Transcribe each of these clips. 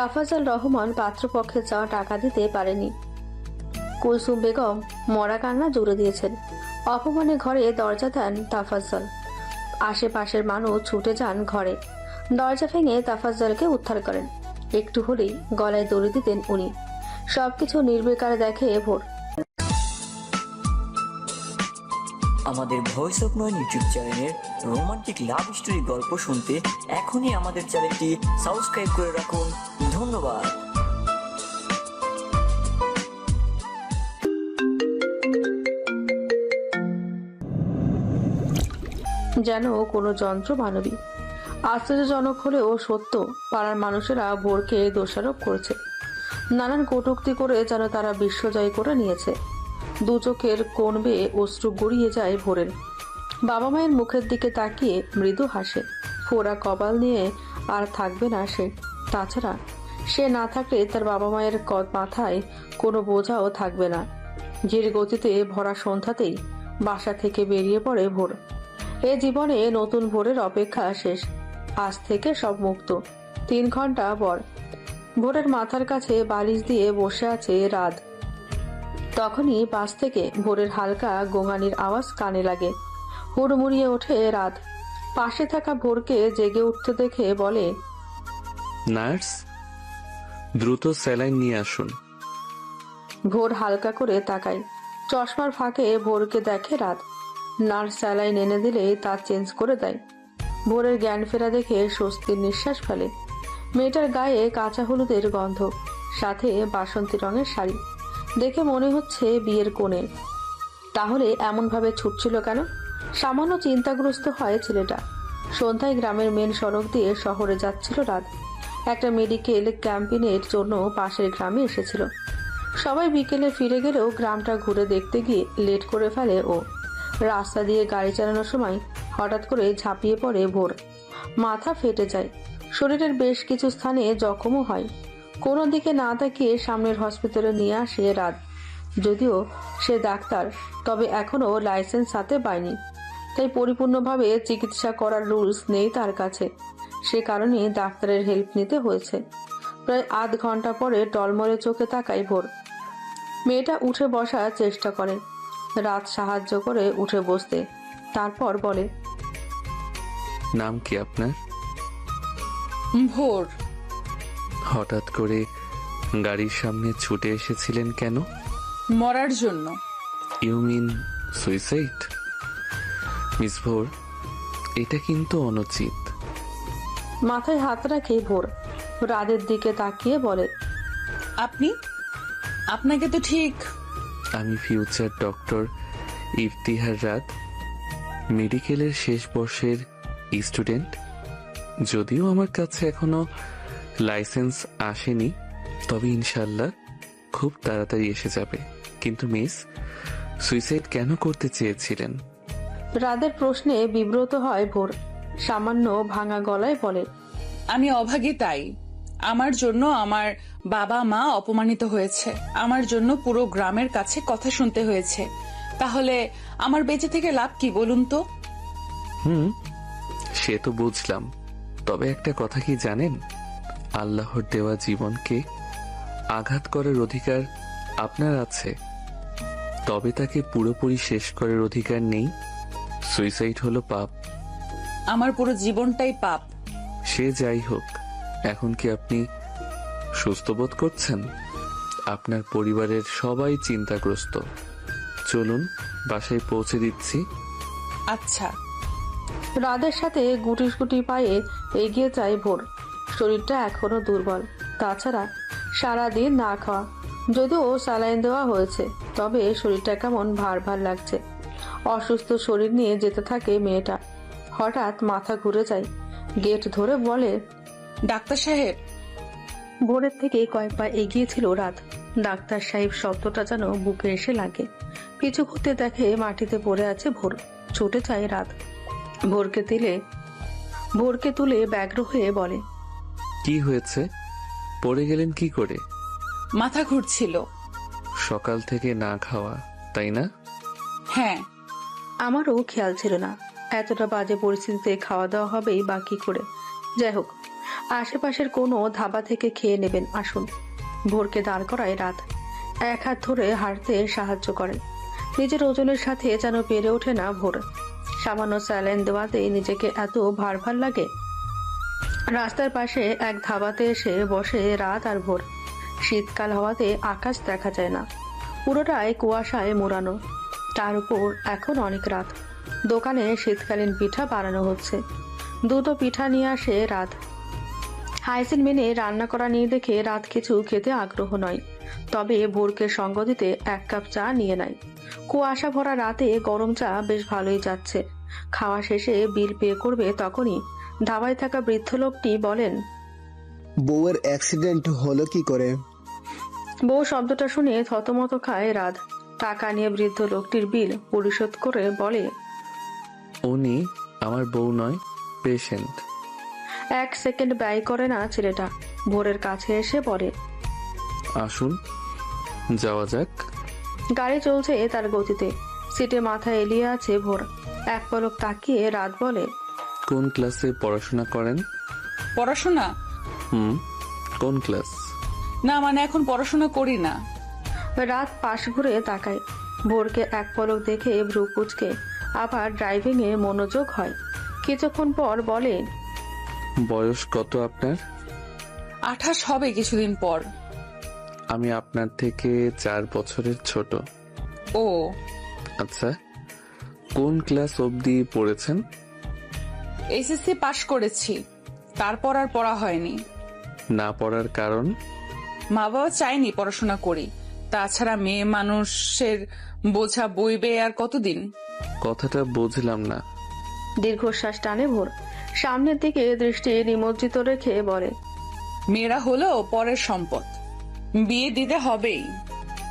তাফাজ্জল রহমান পাত্রপক্ষে চাওয়া টাকা দিতে পারেনি। কুলসুম বেগম মরা কান্না জুড়ে দিয়েছেন। অপমানে ঘরে দরজা দেন তাফাজ্জল। আশেপাশের মানুষ ছুটে যান ঘরে। দরজা ভেঙে তাফাজ্জলকে উদ্ধার করেন। একটু হলেই গলায় দড়ি দিতেন উনি। সবকিছু নির্বিকার দেখে ভোর। আমাদের ভয়েস অফ নয়ন ইউটিউব চ্যানেলের রোমান্টিক লাভ স্টোরি গল্প শুনতে এখনই আমাদের চ্যানেলটি সাবস্ক্রাইব করে রাখুন। ধন্যবাদ। যেন কোনো যন্ত্র মানবী। আশ্চর্যজনক হলেও সত্য, পাড়ার মানুষেরা ভোরকে দোষারোপ করেছে। নানান কটূক্তি করে যেন তারা বিশ্বজয় করে নিয়েছে। দু চোখের কোণ বেয়ে অশ্রু গড়িয়ে যায় ভোরের। বাবা মায়ের মুখের দিকে তাকিয়ে মৃদু হাসে। ফোড়া কপাল নিয়ে আর থাকবে না সে। তাছাড়া সে না থাকলে তার বাবা মায়ের মাথায় কোনো বোঝাও থাকবে না। ধীর গতিতে ভরা সন্ধ্যাতেই বাসা থেকে বেরিয়ে পড়ে ভোর। এ জীবনে নতুন ভোরের অপেক্ষা শেষ। আজ থেকে সব মুক্ত। 3 ঘন্টা পর ভোরের মাথার কাছে বালিশ দিয়ে বসে আছে রাত। তখনই পাশ থেকে ভোরের হালকা গোঙানির আওয়াজ কানে লাগে। হুড়মুড়িয়ে ওঠে রাত। পাশে থাকা ভোরকে জেগে উঠতে দেখে বলে, নার্স, দ্রুত স্যালাইন নিয়ে আসুন। ভোর হালকা করে তাকায়। চশমার ফাঁকে ভোরকে দেখে রাত। নার্স স্যালাইন এনে দিলে তা চেঞ্জ করে দেয়। ভোরের জ্ঞান ফেরা দেখে স্বস্তির নিঃশ্বাস ফেলে। মেয়েটার গায়ে কাঁচা হলুদের গন্ধ, সাথে বাসন্তী রঙের শাড়ি। দেখে মনে হচ্ছে বিয়ের কোণে। তাহলে এমন ভাবে ছুটছিল কেন? সামান্য চিন্তাগ্রস্ত হয় ছেলেটা। সন্ধ্যায় গ্রামের মেন সড়ক দিয়ে শহরে যাচ্ছিল রাত। একটা মেডিকেল ক্যাম্পেইনের জন্য পাশের গ্রামে এসেছিল। সবাই বিকেলে ফিরে গেলেও গ্রামটা ঘুরে দেখতে গিয়ে লেট করে ফেলে ও। রাস্তা দিয়ে গাড়ি চালানোর সময় হঠাৎ করে ঝাঁপিয়ে পড়ে ভোর। মাথা ফেটে যায়। শরীরের বেশ কিছু স্থানে জখমও হয়। কোনো দিকে না তাকিয়ে সামনের হসপিটালে নিয়ে আসে রাত। যদিও সে ডাক্তার, তবে এখনো লাইসেন্স হাতে পায়নি। তাই পরিপূর্ণভাবে চিকিৎসা করার রুলস নেই তার কাছে। সে কারণে ডাক্তারের হেল্প নিতে হয়েছে। প্রায় আধ ঘন্টা পরে টলমলে চোখে তাকায় ভোর। মেয়েটা উঠে বসার চেষ্টা করে। রাত সাহায্য করে উঠে বসতে। তারপর বলে, নাম কি আপনার? ভোর। হঠাৎ করে গাড়ির সামনে ছুটে এসেছিলেন কেন? মরার জন্য। You mean suicide? মিস ভোর, এটা কিন্তু অনুচিত। মাথায় হাত রাখে ভোর। রাতের দিকে তাকিয়ে বলে, আপনাকে তো ঠিক। আমি ফিউচার ডক্টর ইফতিহার রাত, মেডিকেলের শেষ বর্ষের স্টুডেন্ট। যদিও আমার কাছে এখনো লাইসেন্স আসেনি, তবে ইনশাল্লাহ খুব তাড়াতাড়ি এসে যাবে। কিন্তু মিস, সুইসাইড কেন করতে চেয়েছিলেন? রাতের প্রশ্নে বিব্রত হয় ভোর। সামান্য ভাঙা গলায় বলে, আমি অভাগী, তাই আমার জন্য আমার বাবা মা অপমানিত হয়েছে। আমার জন্য পুরো গ্রামের কাছে কথা শুনতে হয়েছে। তাহলে আমার বেঁচে থেকে লাভ কি বলুন তো? সে তো বুঝলাম, তবে একটা কথা কি জানেন? আল্লাহর দেওয়া জীবনকে আঘাত করার অধিকার আপনার আছে, তবে তাকে পুরোপুরি শেষ করার অধিকার নেই। সুইসাইড হলো পাপ। আমার পুরো জীবনটাই পাপ। সে যাই হোক, এখন কি আপনি সুস্থ বোধ করছেন? আপনার পরিবারের সবাই চিন্তাগ্রস্ত। চলুন বাসায় পৌঁছে দিচ্ছি। আচ্ছা। রাতের সাথে গুটি গুটি পায়ে এগিয়ে যায় ভোর। শরীরটা এখনো দুর্বল। তাছাড়া সারাদিন না খাওয়া। যদিও স্যালাইন দেওয়া হয়েছে, তবে শরীরটা কেমন ভার ভার লাগছে। অসুস্থ শরীর নিয়ে যেতে থাকে মেয়েটা। হঠাৎ মাথা ঘুরে যায়। গেট ধরে বলে, ডাক্তার সাহেব। ভোরের থেকে কয়েক পা এগিয়েছিল রাত। ডাক্তার সাহেব শব্দটা যেন বুকে এসে লাগে। পিছু ঘুরতে দেখে মাটিতে পড়ে আছে ভোর। ছুটে যায় রাত। ভোরকে তুলে ব্যগ্র হয়ে বলে, কি হয়েছে? পড়ে গেলেন কি করে? মাথা ঘুরছিল। সকাল থেকে না খাওয়া, তাই না? হ্যাঁ। আমারও খেয়াল ছিল না এতটা বাজে পরিস্থিতিতে খাওয়া দাওয়া হবেই বা কি করে। যাই হোক, আশেপাশের কোনো ধাবা থেকে খেয়ে নেবেন, আসুন। ভোরকে দাঁড় করায় রাত। এক হাত ধরে হাঁটতে সাহায্য করে। নিজের ওজনের সাথে যেন পেরে ওঠে না ভোর। সামান্য স্যালাইন দেওয়াতে নিজেকে এত ভার ভার লাগে। রাস্তার পাশে এক ধাবাতে এসে বসে রাত আর ভোর। শীতকাল হওয়াতে আকাশ দেখা যায় না, পুরোটাই কুয়াশায় মোড়ানো। তার উপর এখন অনেক রাত। দোকানে শীতকালীন পিঠা বানানো হচ্ছে। দুটো পিঠা নিয়ে আসে রাত। হাইজিন মেনে রান্না করা নিয়ে দেখে রাত কিছু খেতে আগ্রহ নয়, তবে ভোরকে সঙ্গ দিতে 1 কাপ চা নিয়ে নেয়। কুয়াশা ভরা রাতে গরম চা বেশ ভালোই যাচ্ছে। খাওয়া শেষে বিল পে করবে তখনই ধাবায় থাকা বৃদ্ধ লোকটি বলেন, বউয়ের অ্যাক্সিডেন্ট হলো কি করে? বউ শব্দটা শুনে থতমত খায় রাত। টাকা নিয়ে বৃদ্ধ লোকটির বিল পরিশোধ করে বলে, উনি আমার বউ নয়, পেশেন্ট। 1 সেকেন্ড ব্যয় করে না ছেলেটা। ভোরের কাছে এসে বলে, আসুন যাওয়া যাক। গাড়ি চলছে তার গতিতে। সিটে মাথা এলিয়ে আছে ভোর। এক পলক তাকিয়ে রাত বলে, কোন ক্লাসে পড়াশোনা করেন? পড়াশোনা? কোন ক্লাস? না, মানে এখন পড়াশোনা করি না। রাত পাশ ঘুরে তাকায়। ভোরকে এক পলক দেখে ভ্রু কুচকে আবার ড্রাইভিং এ মনোযোগ হয়। কিছুক্ষণ পর বলে, বয়স কত আপনার? 28 হবে কিছুদিন পর। আমি আপনার থেকে 4 বছরের ছোট। ও আচ্ছা, কোন ক্লাস অবধি পড়েছেন? এসএসসি পাশ করেছি, তারপর আর পড়া হয়নি। না পড়ার কারণ? মা বাবা চাইনি পড়াশোনা করি। তাছাড়া মেয়ে মানুষের বোঝা বইবে আর কতদিন। কথাটা বুঝলাম না। দীর্ঘশ্বাস টানে ভোর। সামনের দিকে দৃষ্টি নিমজ্জিত রেখে বলে, মেয়েরা হলো পরের সম্পদ, বিয়ে দিতে হবেই।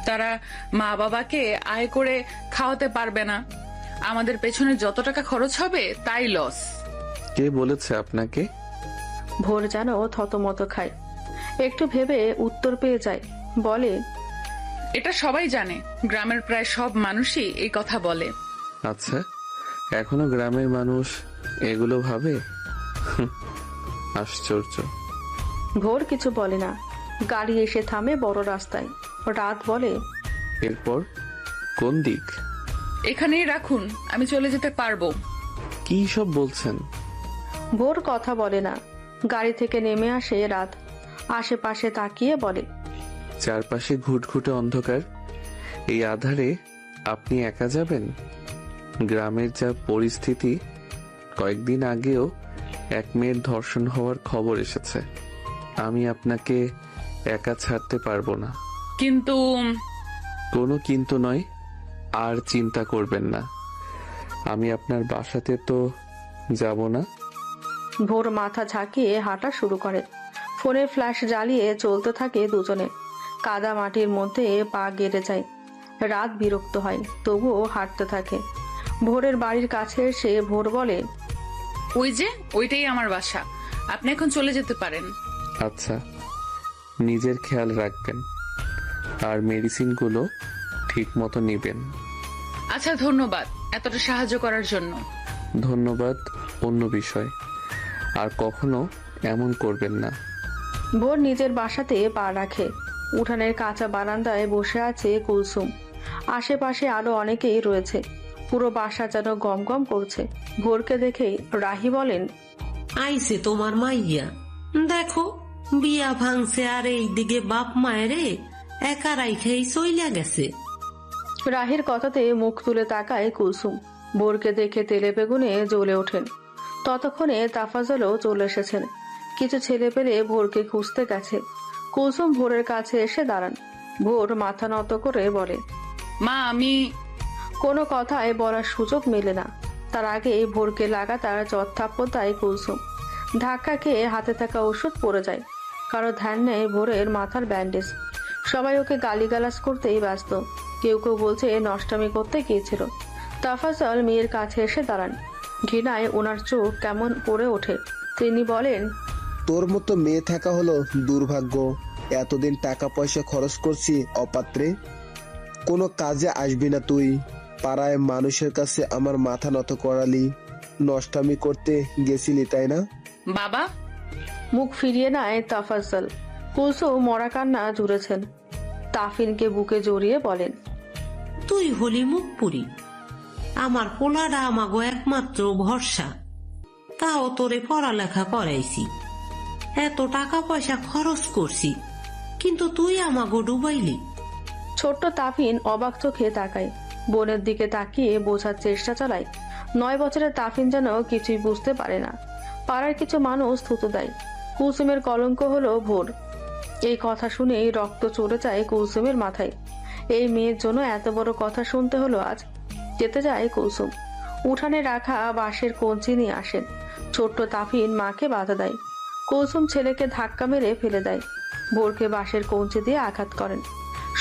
তারা মা বাবাকে আয় করে খাওয়াতে পারবে না। আমাদের পেছনে যত টাকা খরচ হবে তাই লস। কে বলেছে আপনাকে? ভোর যেন থতমত খায়। একটু ভেবে উত্তর পেয়ে যায়, বলে, এটা সবাই জানে, গ্রামের প্রায় সব মানুষই এই কথা বলে। আচ্ছা, এখনো গ্রামের মানুষ এগুলো ভাবে? আশ্চর্য। ভোর কিছু বলে না। গাড়ি এসে থামে বড় রাস্তায়। রাত বলে, এরপর কোন দিক? এখানেই রাখুন, আমি চলে যেতে পারবো। কি সব বলছেন? ভোর কথা বলে না। গাড়ি থেকে নেমে আসে রাত। আশেপাশে তাকিয়ে বলে, চারপাশে ঘুটঘুটে অন্ধকার, এই আধারে আপনি একা যাবেন? গ্রামের যা পরিস্থিতি, কয়েকদিন আগেও এক মেয়ের ধর্ষণ হওয়ার খবর এসেছে। আমি আপনাকে একা ছাড়তে পারবো না। কিন্তু কোনো কিন্তু নয়, আর চিন্তা করবেন না। আমি আপনার বাসাতে তো যাব না। ভোর মাথা ঝাঁকিয়ে হাঁটা শুরু করে। ফোনের ফ্ল্যাশ জ্বালিয়ে চলতে থাকে দুজনে। কাদা মাটির মধ্যে পা গেড়ে যায়। রাত বিরক্ত হয়, তবুও হাঁটতে থাকে। ভোরের বাড়ির কাছে এসে ভোর বলে, ওই যে ওইটাই আমার বাসা, আপনি এখন চলে যেতে পারেন। আচ্ছা, নিজের খেয়াল রাখবেন আর মেডিসিনগুলো ঠিক মতো নিবেন। আচ্ছা, ধন্যবাদ এতটা সাহায্য করার জন্য। ধন্যবাদ অন্য বিষয়, আর কখনো এমন করবেন না। ভোর নিজের বাসাতে পা রাখে। উঠানের কাঁচা বারান্দায় বসে আছে কুলসুম। আশেপাশে আরো অনেকেই রয়েছে। পুরো বাসা যেন গম গম করছে। ভোরকে দেখেই রাহি বলেন, আইছে তোমার মাইয়া, দেখো বিয়া ভাঙছে আর এইদিকে বাপ মায়েরে একা রাইখেই চইলা গেছে। রাহির কথাতে মুখ তুলে তাকায় কুলসুম। ভোরকে দেখে তেলে বেগুনে জ্বলে ওঠেন। ততক্ষণে তাফাজলও চলে এসেছেন। কিছু ছেলে পেলে ভোরকে খুঁজতে গেছে। কুলসুম ভোরের কাছে এসে দাঁড়ান। ভোর মাথা নত করে বলে, মা, আমি কোনো কথায় বলার সুযোগ মেলে না। তার আগে ভোরকে লাগাতার চত্থাপ্পড় দেয় কুলসুম। ধাক্কা খেয়ে হাতে থাকা ওষুধ পড়ে যায়। কারো ধ্যান নেই ভোরের মাথার ব্যান্ডেজ। সবাই ওকে গালিগালাজ করতেই ব্যস্ত। কেউ কেউ বলছে নষ্টামি করতে গিয়েছিল। তাফাজল মেয়ের কাছে এসে দাঁড়ান। ঘৃণায় ওনার চোখ কেমন পড়ে ওঠে। তিনি বলেন, তোর মতো মেয়ে থাকা হলো দুর্ভাগ্য। এতদিন টাকা পয়সা খরচ করছি অপাত্রে, কোনো কাজে আসবি না তুই। পাড়ায় মানুষের কাছে আমার মাথা নত করালি, নষ্টামি করতে গেছিলি, তাই না? বাবা, মুখ ফিরিয়ে নেয় তাফাজ্জল। কুলসুম মরা কান্না জুড়েছেন। তাফিনকে বুকে জড়িয়ে বলেন, তুই হলি মুখ পুরি, আমার পোলাটা আমাগো একমাত্র ভরসা। তাও তোরে পড়ালেখা করাইছি, এত টাকা পয়সা খরচ করছি, কিন্তু তুই আমাগো ডুবাইলি। ছোট্ট তাফিন অবাক চোখে তাকায়। বোনের দিকে তাকিয়ে বোঝার চেষ্টা চালায়। 9 বছরের তাফিন যেন কিছুই বুঝতে পারে না। পাড়ার কিছু মানুষ থুতু দেয়। কুলসুমের কলঙ্ক হলো ভোর। এই কথা শুনেই রক্ত চড়ে যায় কুলসুমের মাথায়। এই মেয়ের জন্য এত বড় কথা শুনতে হলো আজ। যেতে যায় কুলসুম। উঠানে রাখা বাঁশের কঞ্চি নিয়ে আসেন। ছোট্ট তাফিন মাকে বাধা দেয়। কুলসুম ছেলেকে ধাক্কা মেরে ফেলে দেয়। ভোরকে বাঁশের কঞ্চি দিয়ে আঘাত করেন।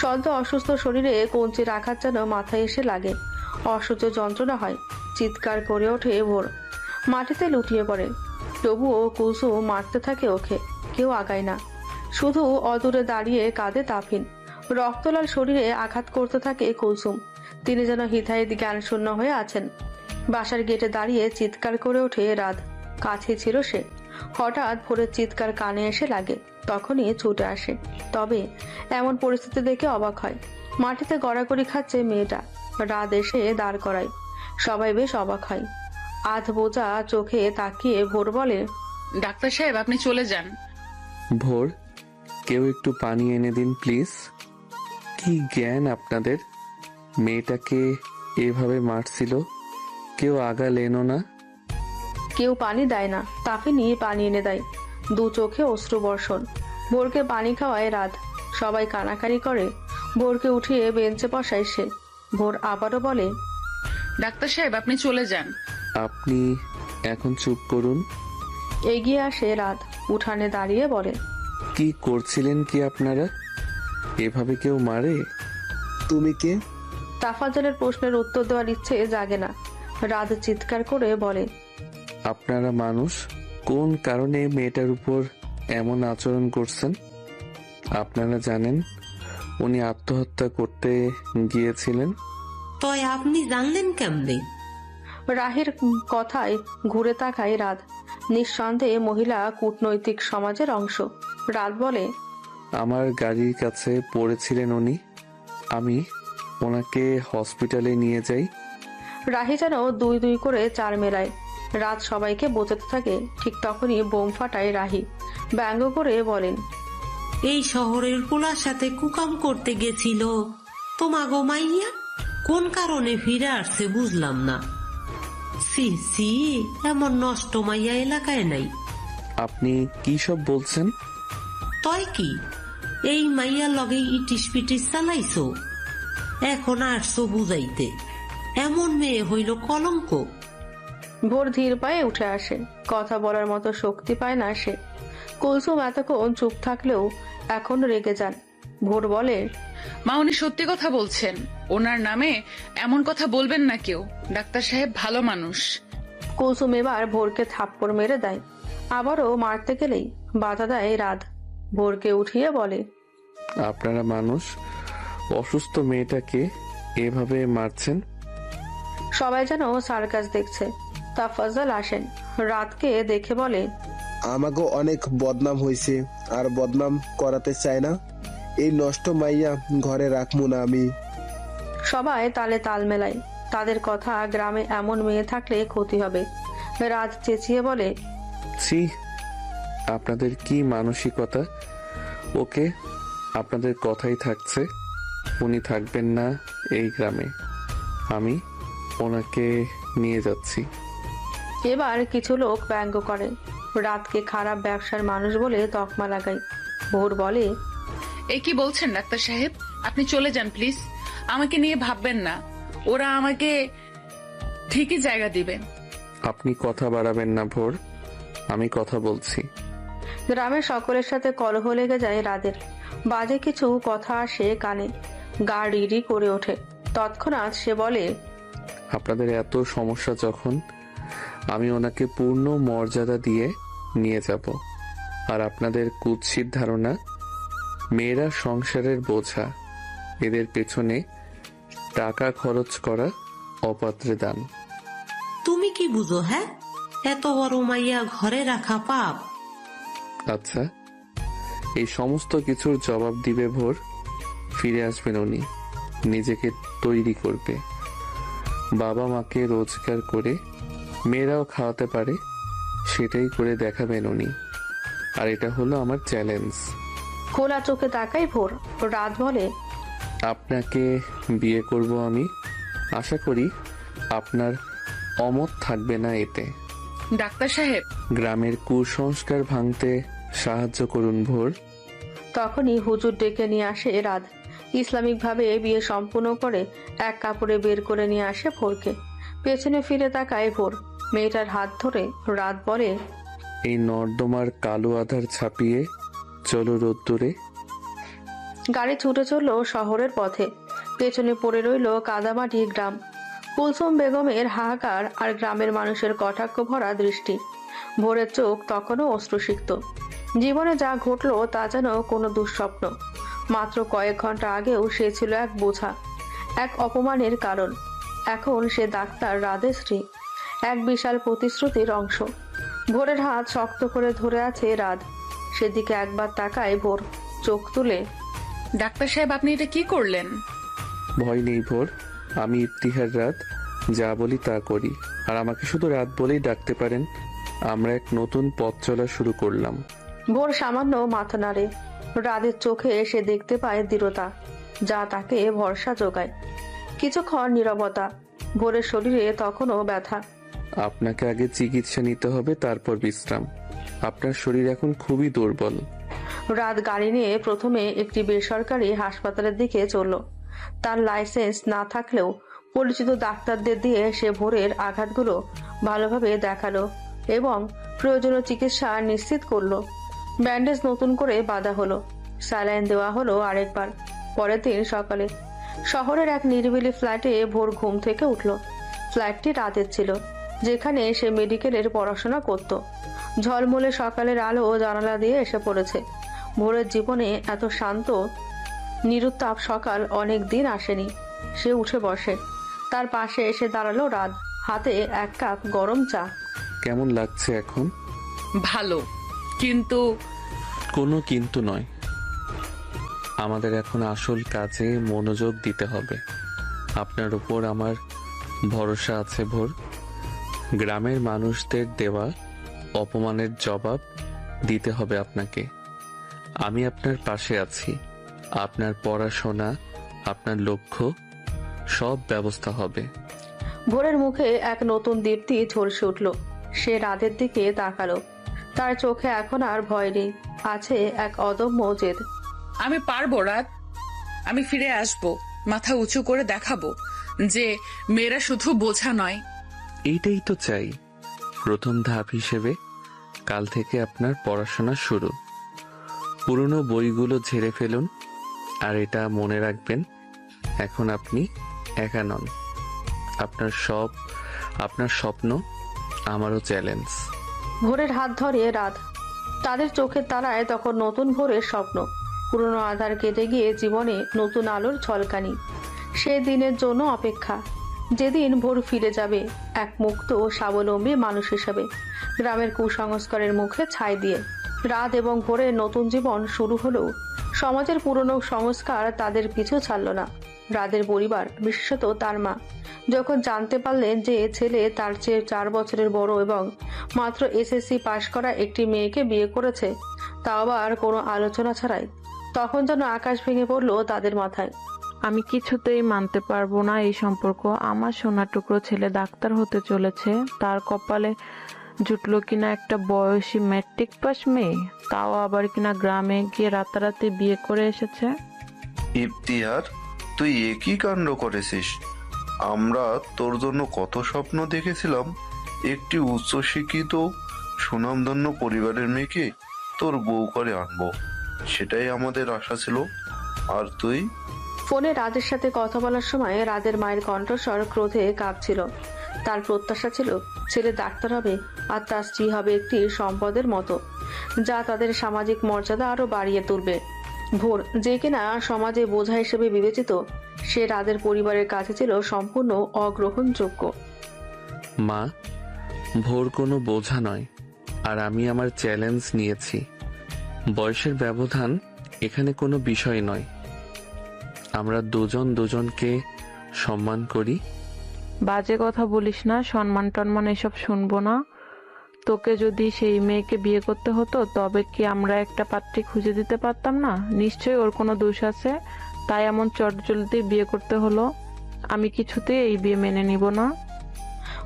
সদ্য অসুস্থ শরীরে কঞ্চির আঘাত যেন মাথায় এসে লাগে। অসহ্য যন্ত্রণা হয়। চিৎকার করে ওঠে ভোর। মাটিতে লুটিয়ে পড়ে। তবুও কুলসুম মারতে থাকে ওকে। কেউ আগায় না। শুধু অদূরে দাঁড়িয়ে কাঁদে তাফিন। রক্তলাল শরীরে আঘাত করতে থাকে কুলসুম। তিনি যেন হিতাহিত জ্ঞান শূন্য হয়ে আছেন। বাসার গেটে দাঁড়িয়ে চিৎকার করে ওঠে রাত। কাছে ছিল সে। হঠাৎ ভোরের চিৎকার কানে এসে লাগে। তখনই ছুটে আসে। তবে এমন পরিস্থিতি দেখে অবাক হয়। মাটিতে গড়াগড়ি খাচ্ছে মেয়েটা। রাত এসে দাঁড় করায়। সবাই বেশ অবাক হয়। আধ বোঝা চোখে তাকিয়ে ভোর বলে, ডাক্তার সাহেব আপনি চলে যান। ভোর, কেউ একটু পানি এনে দিন প্লিজ। কি জ্ঞান আপনাদের? মেয়েটাকে এভাবে মারছিল, কেউ আগালেনও না। কেউ পানি দেয় না। তাফিনি পানি এনে দেয়। 2 চোখে অশ্রু বর্ষণ। ভোরকে পানি খাওয়ায় রাত। সবাই কানাকানি করে। ভোরকে উঠিয়ে বেঞ্চে বসায় সে। ভোর আবারও বলে, ডাক্তার সাহেব আপনি চলে যান। আপনি এখন চুপ করুন। এগিয়ে আসে রাত। উঠানে দাঁড়িয়ে বলে, কি করছিলেন কি আপনারা? এভাবে কেউ মারে? তুমি কে? তাফাজ্জলের প্রশ্নের উত্তর দেওয়ার ইচ্ছে জাগে না। রাত চিৎকার করে বলে, আপনারা মানুষ, কোন কারণে মেয়েটার উপর এমন আচরণ করছেন? আপনারা জানেন উনি আত্মহত্যা করতে গিয়েছিলেন। তয় আপনি জানলেন কেমনে? রাহির কথায় ঘুরে তাকায় রাত। নিঃসন্দেহে মহিলা কূটনৈতিক সমাজের অংশ। রাত বলে, আমার গাড়ির কাছে পড়েছিলেন উনি। আমি ওনাকে হসপিটালে নিয়ে যাই। রাহি যেন 2 করে 4 মেলায়। রাত সবাইকে বোঝাতে থাকে। ঠিক তখনই বোম ফাটায় রাহি। ব্যঙ্গ করে বলেন, এই শহরের পোলার সাথে কুকাম করতে গেছিল তোমাগো মাইয়া, কোন কারণে ফিরে আসছে বুঝলাম না। সি সি, এমন নষ্ট মাইয়া এলাকায় নাই। আপনি কি সব বলছেন? তয় কি, এই মাইয়ার লগে ইটিস পিটিস চালাইছো, এখন আসছো বুঝাইতে। এমন মেয়ে হইল কলঙ্ক। ভোর ধীর পায়ে উঠে আসে। কথা বলার মতো শক্তি পায় না সে। কুলসুম এতক্ষণ চুপ থাকলেও এখন রেগে যান। ভোর বলে, মা উনি সত্যি কথা বলছেন, ওনার নামে এমন কথা বলবেন না কেউ। ডাক্তার সাহেব ভালো মানুষ। কুলসুম এবার ভোরকে থাপ্পড় মেরে দেয়। আবারও মারতে গেলেই বাধা দেয় রাত। ভোরকে উঠিয়ে বলে, আপনারা মানুষ, অসুস্থ মেয়েটাকে এভাবে মারছেন? সবাই যেন সার্কাস দেখছে। তাফাজ্জল আসেন। রাতকে দেখে বলে, আমাকে অনেক বদনাম হয়েছে, আর বদনাম করাতে চাই না। এই নষ্ট মাইয়া ঘরে রাখবো না আমি। সবাই তালে তাল মেলায়। তাদের কথা, গ্রামে এমন মেয়ে থাকলে ক্ষতি হবে। রাত চেঁচিয়ে বলে, ছি, আপনাদের কি মানসিকতা? ওকে, আপনাদের কথাই থাকছে। উনি থাকবেন না এই গ্রামে। আমি ওনাকে নিয়ে যাচ্ছি। এবার কিছু লোক ব্যঙ্গ করে। রাতকে খারাপ ব্যবসার মানুষ বলে তকমা লাগায়। ভোর বলে, এ কি বলছেন ডাক্তার সাহেব? আপনি চলে যান প্লিজ। আমাকে নিয়ে ভাববেন না, ওরা আমাকে ঠিকই জায়গা দিবে। আপনি কথা বাড়াবেন না ভোর, আমি কথা বলছি। গ্রামের সকলের সাথে কলহ লেগে যায় রাদের। বাজে কিছু কথা আসে কানে। গা রিরি করে ওঠে। তৎক্ষণাৎ সে বলে, আপনাদের এত সমস্যা যখন, আমি ওনাকে পূর্ণ মর্যাদা দিয়ে নিয়ে যাব। আর আপনাদের কুৎসিত ধারণা মেয়েরা সংসারের বোঝা, এদের পেছনে টাকা খরচ করা অপাত্রে দান। তুমি কি বুঝো? হ্যাঁ, এত বড় মাইয়া ঘরে রাখা পাপ। আচ্ছা, এই সমস্ত কিছুর জবাব দিবে ভোর। ফিরে আসবেন উনি, নিজেকে তৈরি করবে, বাবা মাকে রোজগার করে মেয়েরাও খাওয়াতে পারে, সেটাই করে দেখাবেন উনি। আর এটা হলো আমার চ্যালেঞ্জ। খোলা চোখে তাকাই ভোর। রাত বলে, আপনাকে বিয়ে করব আমি। আশা করি আপনার অমত থাকবে না এতে। ডাক্তার সাহেব, গ্রামের কুসংস্কার ভাঙতে সাহায্য করুন ভোর। তখনই হুজুর ডেকে নিয়ে আসে রাত। ইসলামিকভাবে বিয়ে সম্পূর্ণ করে এক কাপড়ে বের করে নিয়ে আসে ভোরকে। পেছনে ফিরে তাকায় ভোর। মেয়েটার হাত ধরে রাত বলে, এই নর্দমার কালো আধার ছাপিয়ে চলো রোদ্দুরে। গাড়ি ছুটে চলল শহরের পথে। পেছনে পড়ে রইল কাদামাটি গ্রাম, কুলসুম বেগমের হাহাকার আর গ্রামের মানুষের কটাক্ষ ভরা দৃষ্টি। ভোরের চোখ তখনও অশ্রুসিক্ত। জীবনে যা ঘটলো তা যেন কোনো দুঃস্বপ্ন। মাত্র কয়েক ঘন্টা আগেও সে ছিল এক বোঝা, এক অপমানের কারণ। এখন সে ডাক্তার রাধের স্ত্রী, এক বিশাল প্রতিশ্রুতির অংশ। ভোরের হাত শক্ত করে ধরে আছে রাত। সেদিকে একবার তাকায় ভোর, চোখ তুলে। ডাক্তার সাহেব, আপনি এটা কি করলেন? ভয় নেই ভোর, আমি ইফতিহার রাত, যা বলি তা করি। আর আমাকে শুধু রাত বলেই ডাকতে পারেন। আমরা এক নতুন পথ চলা শুরু করলাম। ভোর সামান্য মাথা নাড়ে। রাতের চোখে সে দেখতে পায় দৃঢ়তা, যা তাকে ভরসা যোগায়। কিছুক্ষণ নীরবতা। ভোরের শরীরে তখনও ব্যথা। আপনাকে আগে চিকিৎসা নিতে হবে, তারপর বিশ্রাম। আপনার শরীর এখন খুবই দুর্বল। রাত গাড়ি নিয়ে প্রথমে একটি বেসরকারি হাসপাতালের দিকে চলল। তার লাইসেন্স না থাকলেও পরিচিত ডাক্তারদের দিয়ে সে ভোরের আঘাতগুলো ভালোভাবে দেখালো এবং প্রয়োজনীয় চিকিৎসা নিশ্চিত করলো। ব্যান্ডেজ নতুন করে বাঁধা হলো, স্যালাইন দেওয়া হলো আরেকবার। পরের দিন সকালে শহরের এক নিরিবিলি ফ্ল্যাটে ভোর ঘুম থেকে উঠল। ফ্ল্যাটটি রাতের ছিল, যেখানে সে মেডিকেলের পড়াশোনা করত। ঝলমলে সকালের আলো জানালা দিয়ে এসে পড়েছে। ভোরের জীবনে এত শান্ত নিরুত্তাপ সকাল অনেক দিন আসেনি। সে উঠে বসে। তার পাশে এসে দাঁড়ালো রাত, হাতে এক কাপ গরম চা। কেমন লাগছে এখন? ভালো, কিন্তু কোনো কিন্তু নয়, আমাদের এখন আসল কাজে মনোযোগ দিতে হবে। আপনার উপর আমার ভরসা আছে ভোর। গ্রামের মানুষদের দেওয়া অপমানের জবাব দিতে হবে আপনাকে। আমি আপনার পাশে আছি। আপনার পড়াশোনা, আপনার লক্ষ্য, সব ব্যবস্থা হবে। ভোরের মুখে এক নতুন দীপ্তি ঝলসে উঠল। সে রাতের দিকে তাকালো। তার চোখে এখন আর ভয় নেই, আছে এক অদম্য জেদ। আমি পারবো রাত, আমি ফিরে আসব, মাথা উঁচু করে দেখাবো যে মেয়েরা শুধু বোঝা নয়। এইটাই তো চাই। প্রথম ধাপ হিসেবে কাল থেকে আপনার পড়াশোনা শুরু। পুরনো বইগুলো ঝেড়ে ফেলুন। আর এটা মনে রাখবেন, এখন আপনি একা নন। আপনার স্বপ্ন আমারও চ্যালেঞ্জ। ভোরের হাত ধরে রাত। তাদের চোখের তারায় তখন নতুন ভোরের স্বপ্ন। পুরনো আধার কেটে গিয়ে জীবনে নতুন আলোর ঝলকানি। সে দিনের জন্য অপেক্ষা, যেদিন ভোর ফিরে যাবে এক মুক্ত ও স্বাবলম্বী মানুষ হিসেবে, গ্রামের কুসংস্কারের মুখে ছাই দিয়ে। রাত এবং ভোরের নতুন জীবন শুরু হলেও সমাজের পুরনো সংস্কার তাদের পিছু ছাড়ল না। রাতের পরিবার, বিশেষত তার মা, যখন জানতে পারলেন যে ছেলে তার চেয়ে 4 বছরের বড় এবং মাত্র এসএসসি পাশ করা একটি মেয়েকে বিয়ে করেছে, তাও আবার কোনো আলোচনা ছাড়াই, তখন যেন আকাশ ভেঙে পড়লো তাদের মাথায়। আমি কিছুতেই মানতে পারবো না এই সম্পর্ক। আমার সোনা টুকরো ছেলে ডাক্তার হতে চলেছে, তার কপালে জুটলো কিনা একটা বয়সী ম্যাট্রিক পাস মেয়ে, তাও আবার কিনা গ্রামে গিয়ে রাতারাতি বিয়ে করে এসেছে। ইফতিহার, তুই একই কাণ্ড করেছিস। আমরা তোর জন্য কত স্বপ্ন দেখেছিলাম, একটি উচ্চশিক্ষিত সুনামধন্য পরিবারের মেয়েকে তোর বউ করে আনবো, সেটাই আমাদের আশা ছিল। আর তুই? ফোনে রাতের সাথে কথা বলার সময় রাতের মায়ের কণ্ঠস্বর ক্রোধে কাঁপছিল। তার প্রত্যাশা ছিল ছেলে ডাক্তার হবে আর তার স্ত্রী হবে একটি সম্পদের মতো, যা তাদের সামাজিক মর্যাদা আরো বাড়িয়ে তুলবে। ভোর, যে কিনা সমাজে বোঝা হিসেবে বিবেচিত, সে রাতের পরিবারের কাছে ছিল সম্পূর্ণ অগ্রহণযোগ্য। মা, ভোর কোনো বোঝা নয়, আর আমি আমার চ্যালেঞ্জ নিয়েছি। বয়সের ব্যবধান এখানে কোনো বিষয় নয়। আমরা দুজন দুজনকে সম্মান করি। বাজে কথা বলিস না, সম্মান টন্মান এসব শুনবো না। তোকে যদি সেই মেয়েকে বিয়ে করতে হতো তবে কি আমরা একটা পাত্রী খুঁজে দিতে পারতাম না? নিশ্চয়ই ওর কোনো দোষ আছে, তাই এমন চটজলদি বিয়ে করতে হলো। আমি কিছুতেই এই বিয়ে মেনে নিব না।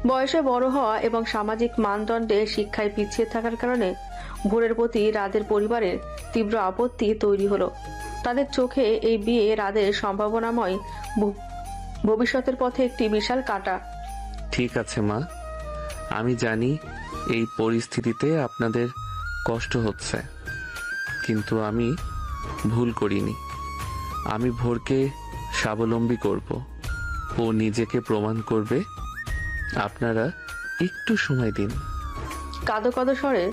বয়সে বড় হওয়া এবং সামাজিক মানদণ্ডে শিক্ষায় পিছিয়ে থাকার কারণে ভোরের প্রতি রাদের পরিবারের তীব্র আপত্তি তৈরি হলো। তাদের চোখে এই বিয়ে রাদের সম্ভাবনাময় ভবিষ্যতের পথে একটি বিশাল কাঁটা। ঠিক আছে মা, আমি জানি এই পরিস্থিতিতে আপনাদের কষ্ট হচ্ছে, কিন্তু আমি ভুল করিনি। আমি ভোরকে স্বাবলম্বী করব, ও নিজেকে প্রমাণ করবে। আপনারা একটু সময় দিন। কাঁদো কাঁদো স্বরে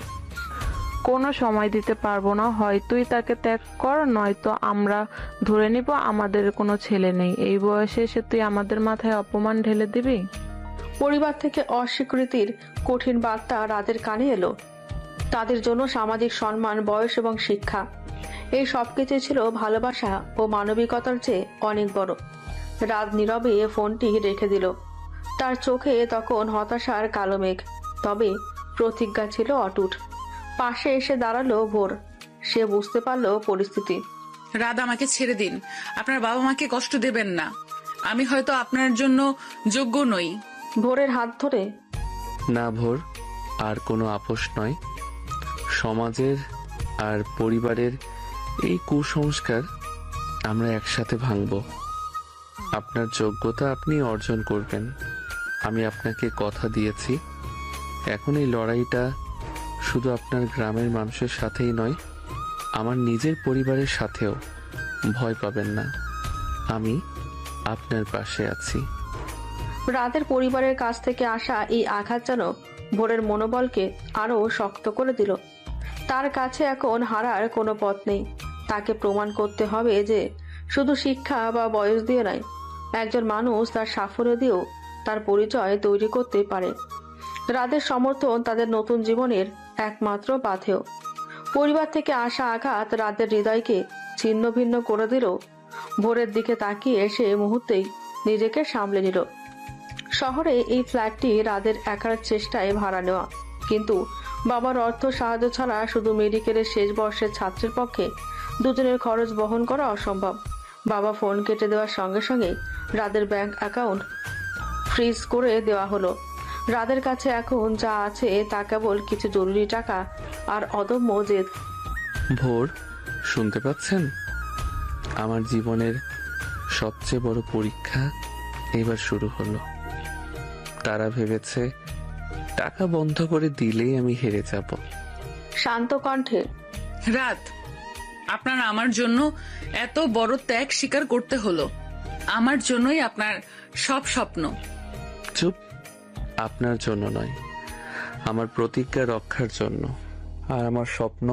কোনো সময় দিতে পারবো না। হয় তুই তাকে ত্যাগ কর, নয়তো আমরা ধরে নিব আমাদের কোনো ছেলে নেই। এই বয়সে এসে তুই আমাদের মাথায় অপমান ঢেলে দিবি? পরিবার থেকে অস্বীকৃতির কঠিন বার্তা রাদের কানে এলো। তাদের জন্য সামাজিক সম্মান, বয়স এবং শিক্ষা, এই সবকিছু ছিল ভালোবাসা ও মানবিকতার চেয়ে অনেক বড়। রাত নীরবে ফোনটি রেখে দিল। তার চোখে তখন হতাশার কালো মেঘ, তবে প্রতিজ্ঞা ছিল অটুট। পাশে এসে দাঁড়ালো ভোর। সে বুঝতে পারলো পরিস্থিতি। রাত, আমাকে ছেড়ে দিন। আপনার বাবা মাকে কষ্ট দেবেন না। আমি হয়তো আপনার জন্য যোগ্য নই। ভোরের হাত ধরে না ভোর, আর কোনো আপোষ নয়। সমাজের আর পরিবারের এই কুসংস্কার আমরা একসাথে ভাঙব। আপনার যোগ্যতা আপনি অর্জন করবেন, আমি আপনাকে কথা দিয়েছি। এখন এই লড়াইটা শুধু আপনার গ্রামের মানুষের সাথেই নয়, আমার নিজের পরিবারের সাথেও। ভয় পাবেন না, আমি আপনার পাশে আছি। রাতের পরিবারের কাছ থেকে আসা এই আঘাত যেন ভোরের মনোবলকে আরো শক্ত করে দিল। তার কাছে এখন হারার কোনো পথ নেই। তাকে প্রমাণ করতে হবে যে শুধু শিক্ষা বা বয়স দিয়ে নয়, একজন মানুষ তার সাফল্য দিয়েও তার পরিচয় তৈরি করতে পারে। রাতের সমর্থন তাদের নতুন জীবনের একমাত্র পাথেয়। পরিবার থেকে আসা আঘাত রাতের হৃদয়কে ছিন্ন ভিন্ন করে দিল। ভোরের দিকে তাকিয়ে সে মুহূর্তেই নিজেকে সামলে নিল। শহরে এই ফ্ল্যাটটি রাদের একার চেষ্টায় ভাড়া নেওয়া, কিন্তু বাবার অর্থ সাহায্য ছাড়া শুধু মেডিকেলের শেষ বর্ষের ছাত্রের পক্ষে দুজনের খরচ বহন করা অসম্ভব। বাবা ফোন কেটে দেওয়ার সঙ্গে সঙ্গে রাদের ব্যাংক অ্যাকাউন্ট ফ্রিজ করে দেওয়া হলো। রাদের কাছে এখন যা আছে তা কেবল কিছু জরুরি টাকা আর অদম্য জেদ। ভোর, শুনতে পাচ্ছেন? আমার জীবনের সবচেয়ে বড় পরীক্ষা এবার শুরু হলো। তারা ভেবেছে টাকা বন্ধ করে দিলেই আমি হেরে যাব। শান্ত কণ্ঠে রাত, আপনার আমার জন্য এত বড় ত্যাগ স্বীকার করতে হলো। আমার জন্যই আপনার সব স্বপ্ন। চুপ, আপনার জন্য নয়, আমার প্রতিজ্ঞা রক্ষার জন্য। আর আমার স্বপ্ন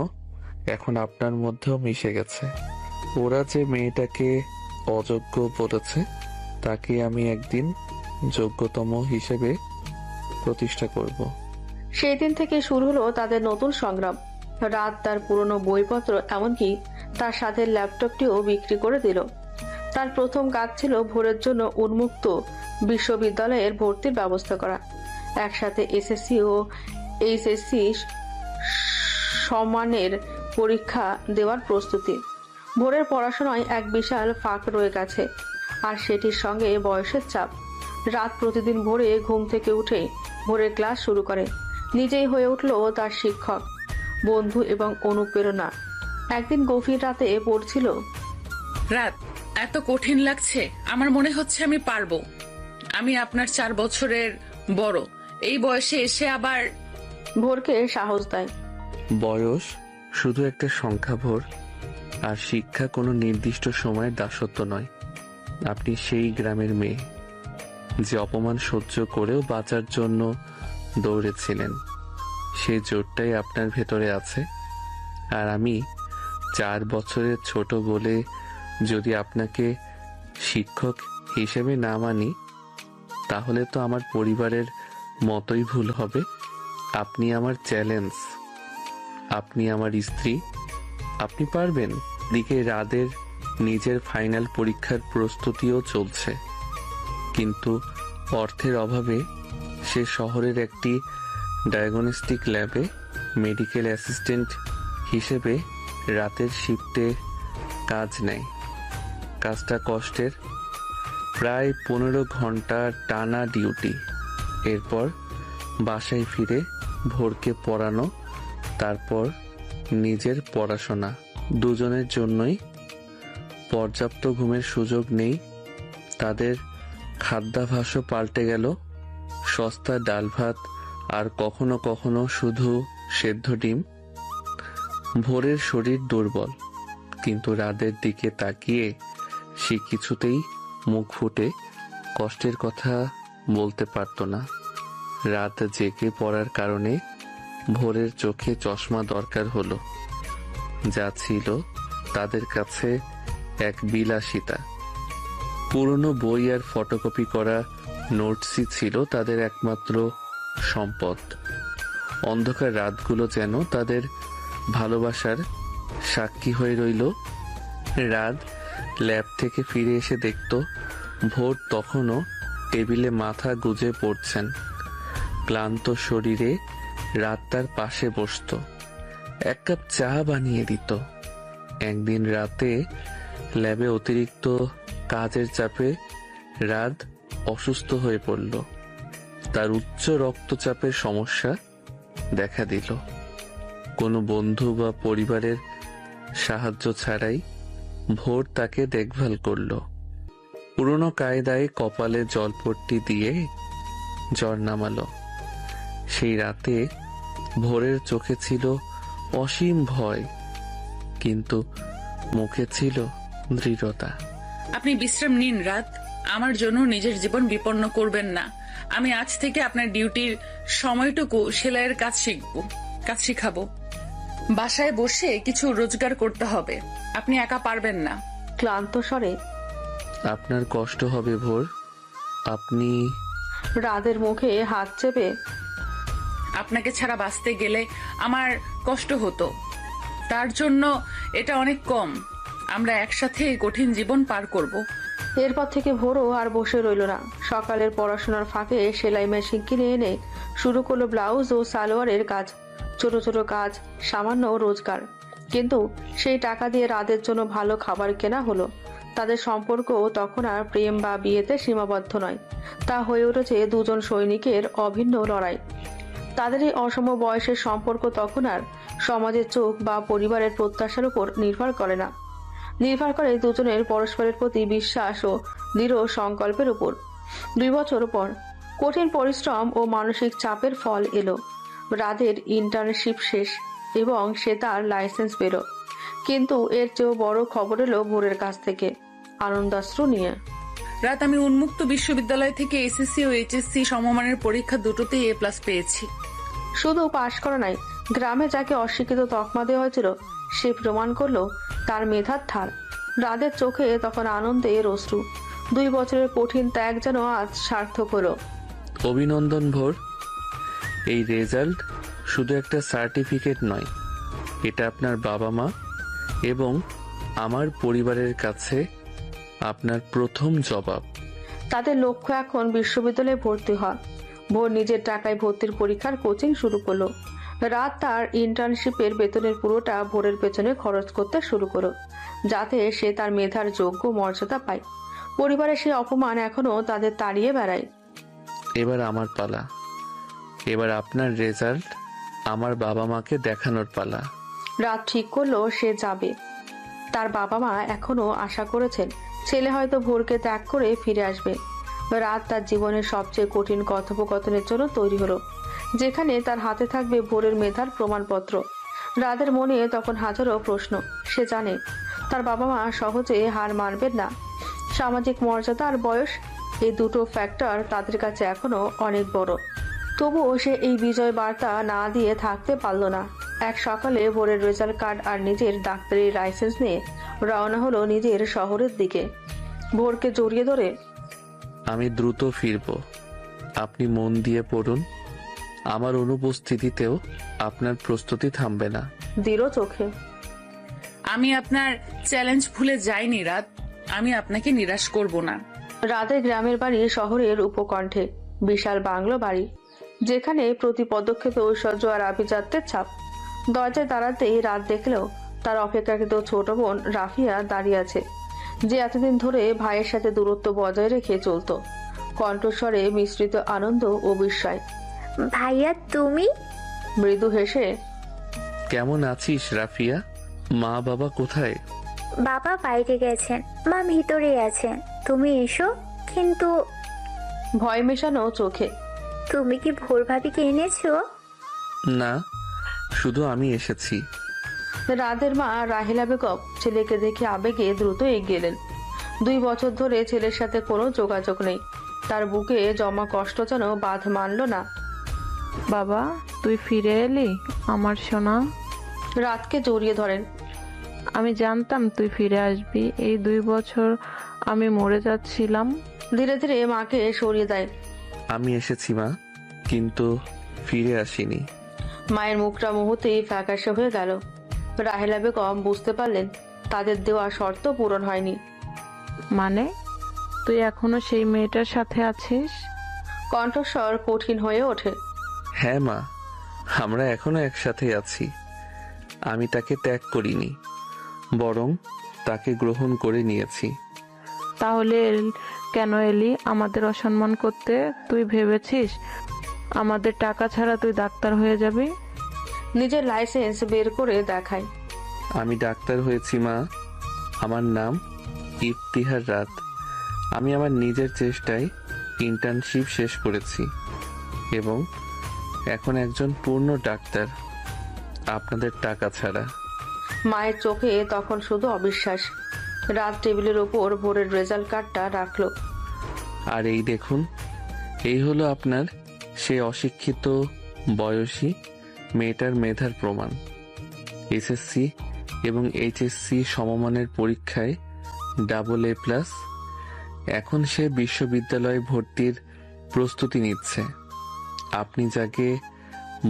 এখন আপনার মধ্যেও মিশে গেছে। ওরা যে মেয়েটাকে অযোগ্য বলেছে, তাকে আমি একদিন যোগ্যতম হিসেবে প্রতিষ্ঠা করব। সেই দিন থেকে শুরু হলো তাদের নতুন সংগ্রাম। রাত তার পুরনো বইপত্র, এমনকি তার সাথে ল্যাপটপটিও বিক্রি করে দিল। তার প্রথম কাজ ছিল ভোরের জন্য উন্মুক্ত বিশ্ববিদ্যালয়ের ভর্তির ব্যবস্থা করা। একসাথে এসএসসি ও এইচএসসি সমানের পরীক্ষা দেওয়ার প্রস্তুতি। ভোরের পড়াশোনায় এক বিশাল ফাঁক রয়ে গেছে, আর সেটির সঙ্গে বয়সের চাপ। রাত প্রতিদিন ভোরে ঘুম থেকে উঠে ভোরের ক্লাস শুরু করে। নিজেই হয়ে উঠল তার শিক্ষক, বন্ধু এবং অনুপ্রেরণা। একদিন গভীর রাতে পড়ছিল, রাত, এত কঠিন লাগছে। আমার মনে হচ্ছে আমি পারবো। আমি আপনার 4 বছরের বড়। এই বয়সে এসে আবার। ভোরকে সাহস দেয়। বয়স শুধু একটা সংখ্যা ভোর, আর শিক্ষা কোনো নির্দিষ্ট সময়ের দাসত্ব নয়। আপনি সেই গ্রামের মেয়ে যে অপমান সহ্য করেও বাঁচার জন্য দৌড়েছিলেন। সেই জোরটাই আপনার ভেতরে আছে। আর আমি 4 বছরের ছোট বলে যদি আপনাকে শিক্ষক হিসেবে না মানি, তাহলে তো আমার পরিবারের মতোই ভুল হবে। আপনি আমার চ্যালেঞ্জ, আপনি আমার স্ত্রী, আপনি পারবেন? দিকে রাদের নিজের ফাইনাল পরীক্ষার প্রস্তুতিও চলছে, কিন্তু অর্থের অভাবে সে শহরের একটি ডায়াগনস্টিক ল্যাবে মেডিকেল অ্যাসিস্ট্যান্ট হিসেবে রাতের শিফটে কাজ নেয়। কাজটা কষ্টের, প্রায় 15 ঘন্টা টানা ডিউটি। এরপর বাসায় ফিরে ভোরকে পড়ানো, তারপর নিজের পড়াশোনা। দুজনের জন্যই পর্যাপ্ত ঘুমের সুযোগ নেই। তাদের খাদ্যাভ্যাসও পাল্টে গেল, সস্তা ডাল ভাত আর কখনো কখনো শুধু সেদ্ধ ডিম। ভোরের শরীর দুর্বল, কিন্তু রাতের দিকে তাকিয়ে সে কিছুতেই মুখ ফুটে কষ্টের কথা বলতে পারত না। রাত জেগে পড়ার কারণে ভোরের চোখে চশমা দরকার হলো, যা ছিল তাদের কাছে এক বিলাসিতা। পুরনো বই আর ফটোকপি করা নোটসই ছিল তাদের একমাত্র সম্পদ। অন্ধকার রাতগুলো যেন তাদের ভালোবাসার সাক্ষী হয়ে রইল। রাত ল্যাব থেকে ফিরে এসে দেখত ভোর তখনও টেবিলে মাথা গুজে পড়ছেন। ক্লান্ত শরীরে রাত তার পাশে বসত, এক কাপ চা বানিয়ে দিত। একদিন রাতে ল্যাবে অতিরিক্ত কাজের চাপে রাত অসুস্থ হয়ে পড়ল। তার উচ্চ রক্তচাপের সমস্যা দেখা দিল। কোনো বন্ধু বা পরিবারের সাহায্য ছাড়াই ভোর তাকে দেখভাল করল। পুরনো কায়দায় কপালে জলপট্টি দিয়ে জ্বর নামালো। সেই রাতে ভোরের চোখে ছিল অসীম ভয়, কিন্তু মুখে ছিল দৃঢ়তা। আপনি বিশ্রাম নিন রাত, আমার জন্য নিজের জীবন বিপন্ন করবেন না। আমি আজ থেকে আপনার ডিউটির সময়টুকু সেলাইয়ের কাজ শিখাবো। বাসায় বসে কিছু রোজগার করতে হবে, আপনি একা পারবেন না। ক্লান্ত স্বরে আপনার কষ্ট হবে ভোর, আপনি। রাদের মুখে হাত চেপে আপনাকে ছাড়া বাঁচতে গেলে আমার কষ্ট হতো, তার জন্য এটা অনেক কম। আমরা একসাথে এই কঠিন জীবন পার করব। এরপর থেকে ভোরও আর বসে রইল না। সকালের পড়াশোনার ফাঁকে সেলাই মেশিন কিনে এনে শুরু করলো ব্লাউজ ও সালোয়ারের কাজ। ছোট ছোট কাজ, সামান্য রোজগার, কিন্তু সেই টাকা দিয়ে রাতের জন্য ভালো খাবার কেনা হলো। তাদের সম্পর্ক তখন আর প্রেম বা বিয়েতে সীমাবদ্ধ নয়, তা হয়ে উঠেছে দুজন সৈনিকের অভিন্ন লড়াই। তাদের এই অসম বয়সের সম্পর্ক তখন আর সমাজের চোখ বা পরিবারের প্রত্যাশার উপর নির্ভর করে না, নির্ভর করে দুজনের পরস্পরের প্রতি বিশ্বাস ও দৃঢ় সংকল্পের উপর। 2 বছর পর কঠিন পরিশ্রম ও মানসিক চাপের ফল এলো। রাদের ইন্টার্নশিপ শেষ এবং সে তার লাইসেন্স পেল। কিন্তু এর চেয়েও বড় খবর এলো ভোরের কাছ থেকে, আনন্দাশ্রু নিয়ে। রাত, আমি উন্মুক্ত বিশ্ববিদ্যালয় থেকে এসএসসি ও এইচএসসি সমমানের পরীক্ষা দুটোতেই A+ পেয়েছি। শুধু পাশ করা নাই, গ্রামে যাকে অস্বীকৃত তকমা দেওয়া হয়েছিল সে প্রমাণ করলো তার মেধার ধার। রাদের চোখে তখন আনন্দের অশ্রু। 2 বছরের কঠিন ত্যাগ যেন আজ সার্থক হলো। অভিনন্দন ভোর, এই রেজাল্ট শুধু একটা সার্টিফিকেট নয়, এটা আপনার বাবা মা এবং আমার পরিবারের কাছে আপনার প্রথম জবাব। তাদের লক্ষ্য এখন বিশ্ববিদ্যালয়ে ভর্তি হওয়া। ভোর নিজের টাকায় ভর্তির পরীক্ষার কোচিং শুরু করলো। রাত তার ইন্টার্নশিপের বেতনের পুরোটা ভোরের পেছনে খরচ করতে শুরু করলো, যাতে সে তার মেধার যোগ্য মর্যাদা পায়। পরিবারের সেই অপমান এখনো তাদের তাড়িয়ে বেড়ায়। এবার আমার পালা, এবার আপনার রেজাল্ট আমার বাবা মাকে দেখানোর পালা। রাত ঠিক করলো সে যাবে। তার বাবা মা এখনো আশা করেছেন ছেলে হয়তো ভোরকে ত্যাগ করে ফিরে আসবে। রাত তার জীবনের সবচেয়ে কঠিন কথোপকথনের জন্য তৈরি হলো, যেখানে তার হাতে থাকবে ভোরের মেধার প্রমাণপত্র। রাতের মনে তখন হাজারো প্রশ্ন। সে জানে তার বাবা মা সহজে হার মানবেন না। সামাজিক মর্যাদা আর বয়স, এই দুটো ফ্যাক্টর তাদের কাছে এখনো অনেক বড়। তবুও সে এই বিজয় বার্তা না দিয়ে থাকতে পারল না। এক সকালে ভোরের রেজাল্ট কার্ড আর নিজের ডাক্তারি লাইসেন্স নিয়ে রওনা হলো নিজের শহরের দিকে। ভোরকে জড়িয়ে ধরে আমি দ্রুত ফিরব, আপনি মন দিয়ে পড়ুন, আমার অনুপস্থিতিতেও আপনার প্রস্তুতি থামবে না। দৃঢ় চোখে আমি আপনার চ্যালেঞ্জ ভুলে যাইনি রাত। আমি আপনাকে নিরাশ করব না। রাতের গ্রামের বাড়ি শহরের উপকণ্ঠে, বিশাল বাংলো বাড়ি, যেখানে প্রতি পদক্ষেপে ঐশ্বর্য আর আভিজাত্যের ছাপ। দরজায় দাঁড়াতেই রাত দেখলেও তার অপেক্ষাকৃত ছোট বোন রাফিয়া দাঁড়িয়ে আছে, যে এতদিন ধরে ভাইয়ের সাথে দূরত্ব বজায় রেখে চলতো। কণ্ঠস্বরে মিশ্রিত আনন্দ ও বিস্ময়। ভাইয়া তুমি? মৃদু হেসে, কেমন আছিস রাফিয়া? মা বাবা কোথায়? বাবা বাইরে গেছেন, মা ভিতরে আছেন। তুমি এসো। কিন্তু ভয় মেশানো চোখে, তুমি কি ভোর ভাবিকে এনেছো? না, শুধু আমি এসেছি। রাতের মা রাহিলা বেগম ছেলেকে দেখে আবেগে দ্রুত এগিয়ে এলেন। 2 বছর ধরে ছেলের সাথে কোনো যোগাযোগ নেই। তার বুকে জমা কষ্ট যেন বাঁধ মানল না। বাবা, তুই ফিরে এলি আমার সোনা। রাতকে জড়িয়ে ধরেন। আমি জানতাম তুই ফিরে আসবি। এই 2 বছর আমি মরে যাচ্ছিলাম। ধীরে ধীরে মাকে সরিয়ে দেয়। আমি এসেছি মা, কিন্তু ফিরে আসিনি। মায়ের মুখটা মুহূর্তেই ফ্যাকাশে হয়ে গেল। রাহেলা বেগম বুঝতে পারলেন তাদের দেওয়া শর্ত পূরণ হয়নি। মানে তুই এখনো সেই মেয়েটার সাথে আছিস? কণ্ঠস্বর কঠিন হয়ে ওঠে। হ্যাঁ মা, আমরা এখনো একসাথে আছি। আমি তাকে ত্যাগ করিনি, বরং তাকে গ্রহণ করে নিয়েছি। তাহলে কেন এলি আমাদের অসম্মান করতে? তুই ভেবেছিস আমাদের টাকা ছাড়া তুই ডাক্তার হয়ে যাবি? নিজের লাইসেন্স বের করে দেখায়। আমি ডাক্তার হয়েছি মা। আমার নাম ইফতিহার রাত। আমি আমার নিজের চেষ্টায় ইন্টার্নশিপ শেষ করেছি এবং এখন একজন পূর্ণ ডাক্তার, আপনাদের টাকা ছাড়া। মায়ের চোখে তখন শুধু অবিশ্বাস। রাত টেবিলের ওপর ভোরের রেজাল্ট কার্ডটা রাখলো। আর এই দেখুন, এই হলো আপনার সে অশিক্ষিত বয়সী মেয়েটার মেধার প্রমাণ। এসএসসি এবং এইচএসসি সমমানের পরীক্ষায় AA+। এখন সে বিশ্ববিদ্যালয়ে ভর্তির প্রস্তুতি নিচ্ছে। আপনি যাকে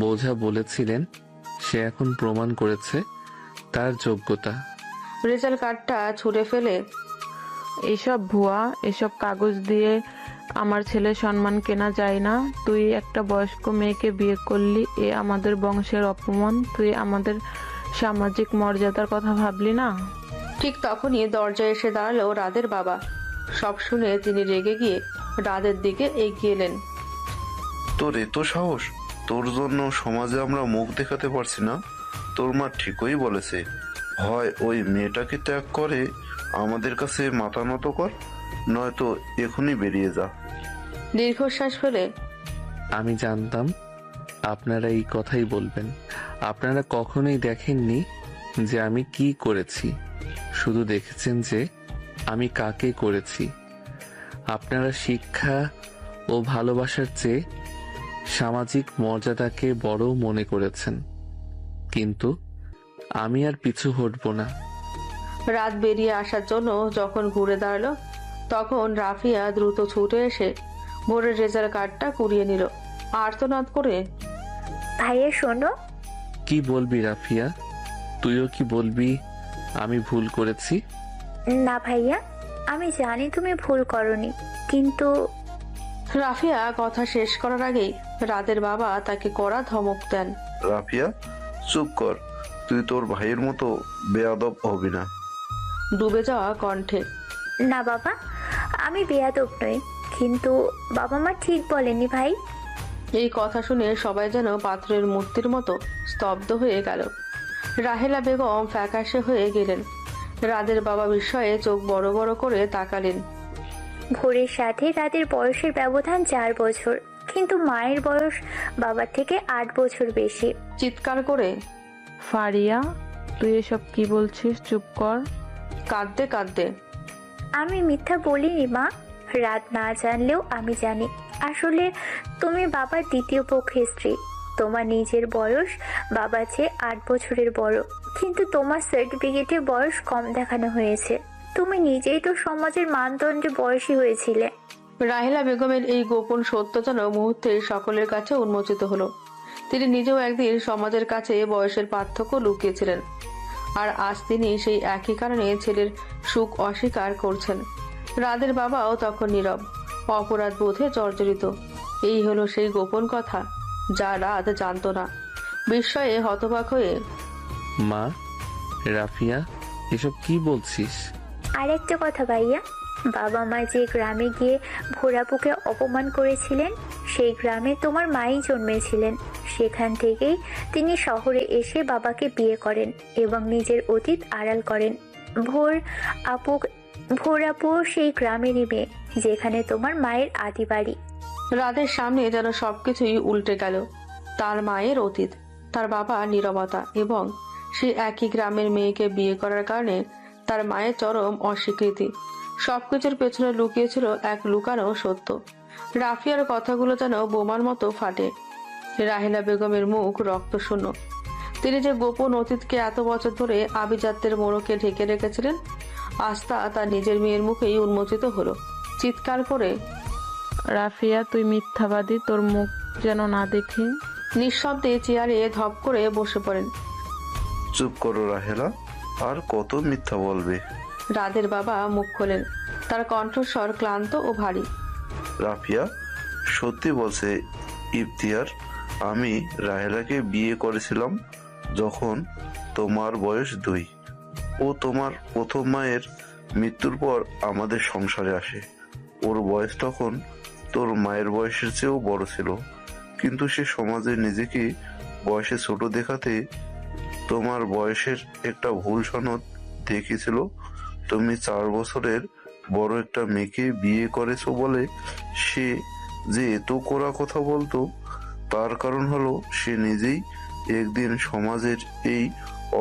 বোঝা বলেছিলেন, সে এখন প্রমাণ করেছে তার যোগ্যতা। রেজাল্ট কার্ডটা ছুঁড়ে ফেলে, এসব ভুয়া, এসব কাগজ দিয়ে আমার ছেলের সম্মান কেনা যায় না। তুই একটা বয়স্ক মেয়েকে বিয়ে করলি, এ আমাদের বংশের অপমান। তুই আমাদের সামাজিক মর্যাদার কথা ভাবলি না? ঠিক তখনই দরজায় এসে দাঁড়ালো রাদের বাবা। সব শুনে তিনি রেগে গিয়ে রাদের দিকে এগিয়ে এলেন। তোর এত সাহস! তোর জন্য সমাজে আমরা মুখ দেখাতে পারছি না। তোর মা ঠিকই বলেছে, হয় ওই মেয়েটাকে ত্যাগ করে আমাদের কাছে মাথা নত কর, নয়তো এখনই বেরিয়ে যা। দীর্ঘশ্বাস ফেলে, আমি জানতাম আপনারা এই কথাই বলবেন। আপনারা কখনোই দেখেননি যে আমি কি করেছি, শুধু দেখেছেন যে আমি কাকে করেছি। আপনারা শিক্ষা ও ভালোবাসার চেয়ে সামাজিক মর্যাদাকে বড় মনে করেছেন, কিন্তু আমি আর পিছু হটব না। রাত বেরিয়ে আসার জন্য যখন ঘুরে দাঁড়ালো, তখন রাফিয়া দ্রুত ছুটে এসে ভোরের রেজাল্ট কার্ডটা কুড়িয়ে নিল। আর্তনাদ করে, ভাইয়া শোনো। কি বলবি রাফিয়া? তুইও কি বলবি আমি ভুল করেছি? না ভাইয়া, আমি জানি তুমি ভুল করনি, কিন্তু রাফিয়া কথা শেষ করার আগেই রাদের বাবা তাকে কড়া ধমক দেন। রাফিয়া, চুপ কর। তুই তোর ভাইয়ের মতো বেয়াদব হবি না। ডুবে যাওয়া কণ্ঠে, না বাবা, আমি বেয়াদব নই, কিন্তু বাবা মা ঠিক বলেনি ভাই। এই কথা শুনে সবাই যেন পাথরের মূর্তির মতো স্তব্ধ হয়ে গেল। রাহেলা বেগম ফ্যাকাশে হয়ে গেলেন। রাদের বাবা বিস্ময়ে চোখ বড় বড় করে তাকালেন। ভোরের সাথে রাতের বয়সের ব্যবধান 4 বছর, কিন্তু মায়ের বয়স বাবার থেকে 8 বছর বেশি। চিৎকার করে, ফারিয়া, তুই এসব কি বলছিস? চুপ কর। কাঁদতে কাঁদতে, আমি মিথ্যা বলিনি মা। রাত না জানলেও আমি জানি, আসলে তুমি বাবার দ্বিতীয় পক্ষের স্ত্রী। তোমার নিজের বয়স বাবার চেয়ে 8 বছরের বড়, কিন্তু তোমার সার্টিফিকেটে বয়স কম দেখানো হয়েছে। তুমি নিজেই তো সমাজের মানদণ্ডে বয়সী হয়েছিলে। রাহেলা বেগমের এই গোপন সত্য যেন মুহূর্তে সকলের কাছে উন্মোচিত হলো। তিনি নিজেও একদিন সমাজের কাছে বয়সের পার্থক্য লুকিয়েছিলেন। আর আজ তিনি সেই একই কারণে ছেলের সুখ অস্বীকার করছেন। রাদের বাবাও তখন নীরব, অপরাধ বোধে জর্জরিত। এই হলো সেই গোপন কথা যা রাত জানত না। বিস্ময়ে হতবাক হয়ে, মা, রাফিয়া, এসব কি বলছিস? আর একটা কথা ভাইয়া, বাবা মা যে গ্রামে গিয়ে ভোরাপুকে অপমান করেছিলেন, সেই গ্রামে তোমার মাই জন্মেছিলেন। সেখান থেকেই তিনি শহরে এসে বাবাকে বিয়ে করেন এবং নিজের অতীত আড়াল করেন। ভোর আপু সেই গ্রামেরই মেয়ে যেখানে তোমার মায়ের আদি বাড়ি। রাদের সামনে যেন সবকিছুই উল্টে গেল। তার মায়ের অতীত, তার বাবা নীরবতা এবং সেই একই গ্রামের মেয়েকে বিয়ে করার কারণে তার মায়ের চরম অস্বীকৃতি, সবকিছুর পেছনে লুকিয়েছিল এক লুকানো সত্য। রাফিয়ার কথাগুলো যেন বোমার মতো ফাটে। রাহেলা বেগমের মুখ রক্তশূন্য। তিনি যে গোপন অতীতকে এত বছর ধরে আভিজাত্যের মোড়কে ঢেকে রেখেছিলেন, আজ তা তার নিজের মেয়ের মুখেই উন্মোচিত হলো। চিৎকার করে, রাফিয়া, তুই মিথ্যাবাদী, তোর মুখ যেন না দেখি। নিঃশব্দে চেয়ারে ধপ করে বসে পড়েন। চুপ করো রাহেলা, আর কত মিথ্যা বলবে? রাদের বাবা মুখ খোলেন, তার কণ্ঠস্বর ক্লান্ত ও ভারী। রাফিয়া সত্যি বলছে ইফতিয়ার, আমি রাহেলাকে বিয়ে করেছিলাম যখন তোমার বয়স 2। ও তোমার প্রথম মায়ের মৃত্যুর পর আমাদের সংসারে আসে। ওর বয়স তখন তোর মায়ের বয়সের চেয়েও বড় ছিল, কিন্তু সে সমাজে নিজেকে বয়সে ছোট দেখাতে তোমার বয়সের একটা ভুল সনদ দেখিয়েছিল। তুমি 4 বছরের বড় একটা মেয়েকে বিয়ে করেছো বলে সে যে এত কড়া কথা বলতো, তার কারণ হলো সে নিজেই একদিন সমাজের এই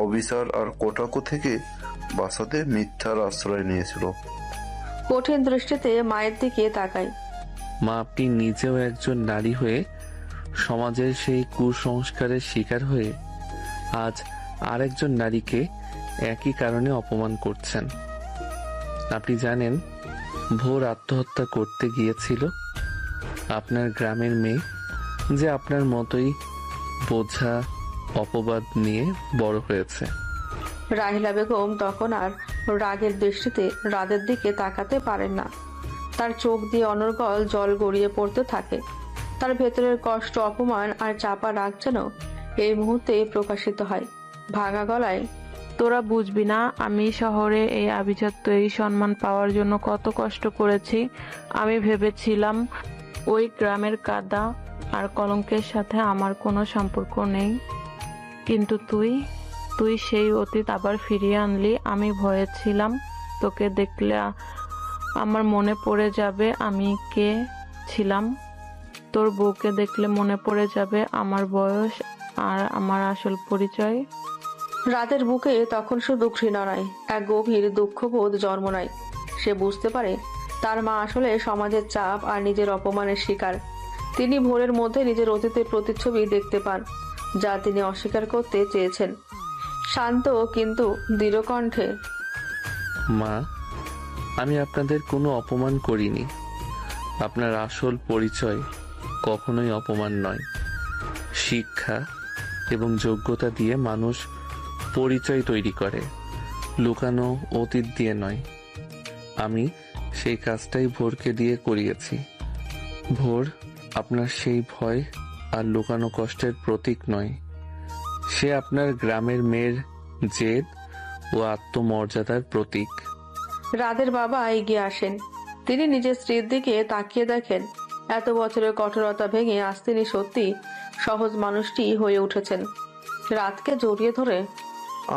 অবিচার আর কটাক্ষ থেকে বাঁচাতে মিথ্যার আশ্রয় নিয়েছিল। কঠিন দৃষ্টিতে মায়ের দিকে তাকায়। মা, আপনি নিজেও একজন নারী হয়ে সমাজের সেই কুসংস্কারের শিকার হয়ে আজ আরেকজন নারীকে একই কারণে অপমান করছেন। আপনি জানেন ভোর আত্মহত্যা করতে গিয়েছিল আপনার গ্রামের মেয়ে, যে আপনার মতোই বোঝা অপবাদ নিয়ে বড় হয়েছে। রাহিলা বেগম তখন আর রাগের দৃষ্টিতে রাদের দিকে তাকাতে পারেন না। তার চোখ দিয়ে অনর্গল জল গড়িয়ে পড়তে থাকে। তার ভেতরের কষ্ট, অপমান আর চাপা রাগ যেন এই মুহূর্তে প্রকাশিত হয় ভাঙা গলায়। তোরা বুঝবি না, আমি শহরে এই আভিজাত্য, এই সম্মান পাওয়ার জন্য কত কষ্ট করেছি। আমি ভেবেছিলাম ওই গ্রামের কাদা আর কলঙ্কের সাথে আমার কোনো সম্পর্ক নেই, কিন্তু তুই সেই অতীত আবার ফিরিয়ে আনলি। আমি ভয়ে ছিলাম তোকে দেখলে আমার মনে পড়ে যাবে আমি কে ছিলাম, তোর বউকে দেখলে মনে পড়ে যাবে আমার বয়স আর আমার আসল পরিচয়। রাতের বুকে তখন শুধু ঘৃণা নয়, এক গভীর দুঃখবোধ জন্ম নেয়। সে বুঝতে পারে তার মা আসলে সমাজের চাপ আর নিজের অপমানের শিকার। তিনি ভোরের মধ্যে নিজের অতীতের প্রতিচ্ছবি দেখতে পান, যা তিনি অস্বীকার করতে চেয়েছেন। শান্ত কিন্তু দৃঢ় কণ্ঠে, মা, আমি আপনাদের কোনো অপমান করিনি। আপনার আসল পরিচয় কখনোই অপমান নয়। শিক্ষা এবং যোগ্যতা দিয়ে মানুষ পরিচয় তৈরি করে, লুকানো অতীত দিয়ে নয়। আমি সেই কাজটাই ভোরকে দিয়ে করিয়েছি। ভোর আপনার সেই ভয় আর লুকানো কষ্টের প্রতীক নয়, সে আপনার গ্রামের মেয়ের জেদ ও আত্মমর্যাদার প্রতীক। রাদের বাবা এগিয়ে আসেন। তিনি নিজের স্ত্রীর দিকে তাকিয়ে দেখেন, এত বছরের কঠোরতা ভেঙে আজ তিনি সত্যি সহজ মানুষটি হয়ে উঠেছেন। রাতকে জড়িয়ে ধরে,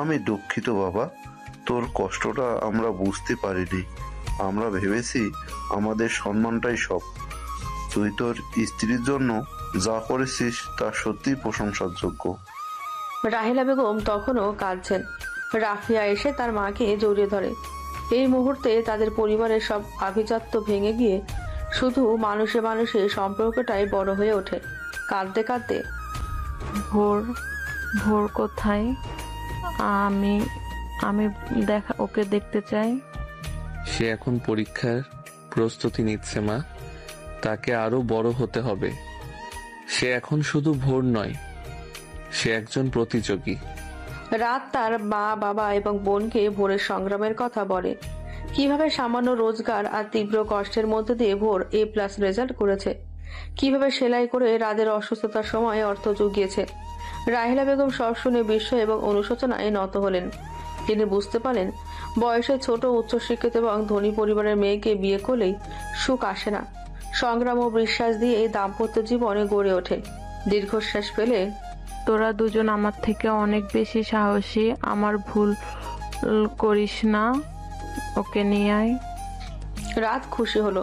আমি দুঃখিত বাবা, তোর কষ্টটা আমরা বুঝতে পারিনি। আমরা ভেবেছি আমাদের সম্মানটাই সব। তুই তোর স্ত্রীর জন্য যা করেছিস তা সত্যি প্রশংসার যোগ্য। রাহেলা বেগম তখনও কাঁদছেন। রাফিয়া এসে তার মাকে জড়িয়ে ধরে। এই মুহূর্তে তাদের পরিবারের সব আভিজাত্য ভেঙে গিয়ে শুধু মানুষে মানুষে সম্পর্কটাই বড় হয়ে ওঠে। কাঁদতে কাঁদতে, ভোর কোথায়? আমি ওকে দেখতে চাই। সে এখন পরীক্ষার প্রস্তুতি নিচ্ছে মা, তাকে আরো বড় হতে হবে। সে এখন শুধু ভোর নয়, সে একজন প্রতিযোগী। রাত তার মা, বাবা এবং বোনকে ভোরের সংগ্রামের কথা বলে। কিভাবে সামান্য রোজগার আর তীব্র কষ্টের মধ্যে দিয়ে ভোর A+ রেজাল্ট করেছে, কিভাবে সেলাই করে রাদের অসুস্থতার সময় অর্থ জুগিয়েছে। রাহিলা বেগম সব শুনে বিস্ময় এবং অনুশোচনায় নত হলেন। তিনি বুঝতে পারলেন, বয়সে ছোট, উচ্চশিক্ষিত এবং ধনী পরিবারের মেয়েকে বিয়ে করলেই সুখ আসে না। সংগ্রাম ও বিশ্বাস দিয়ে এই দাম্পত্য জীবনে গড়ে ওঠে। দীর্ঘশ্বাস ফেলে, তোরা দুজন আমার থেকে অনেক বেশি সাহসী, আমার ভুল করিস না, ওকে নিয়ে আয়। রাত খুশি হলো।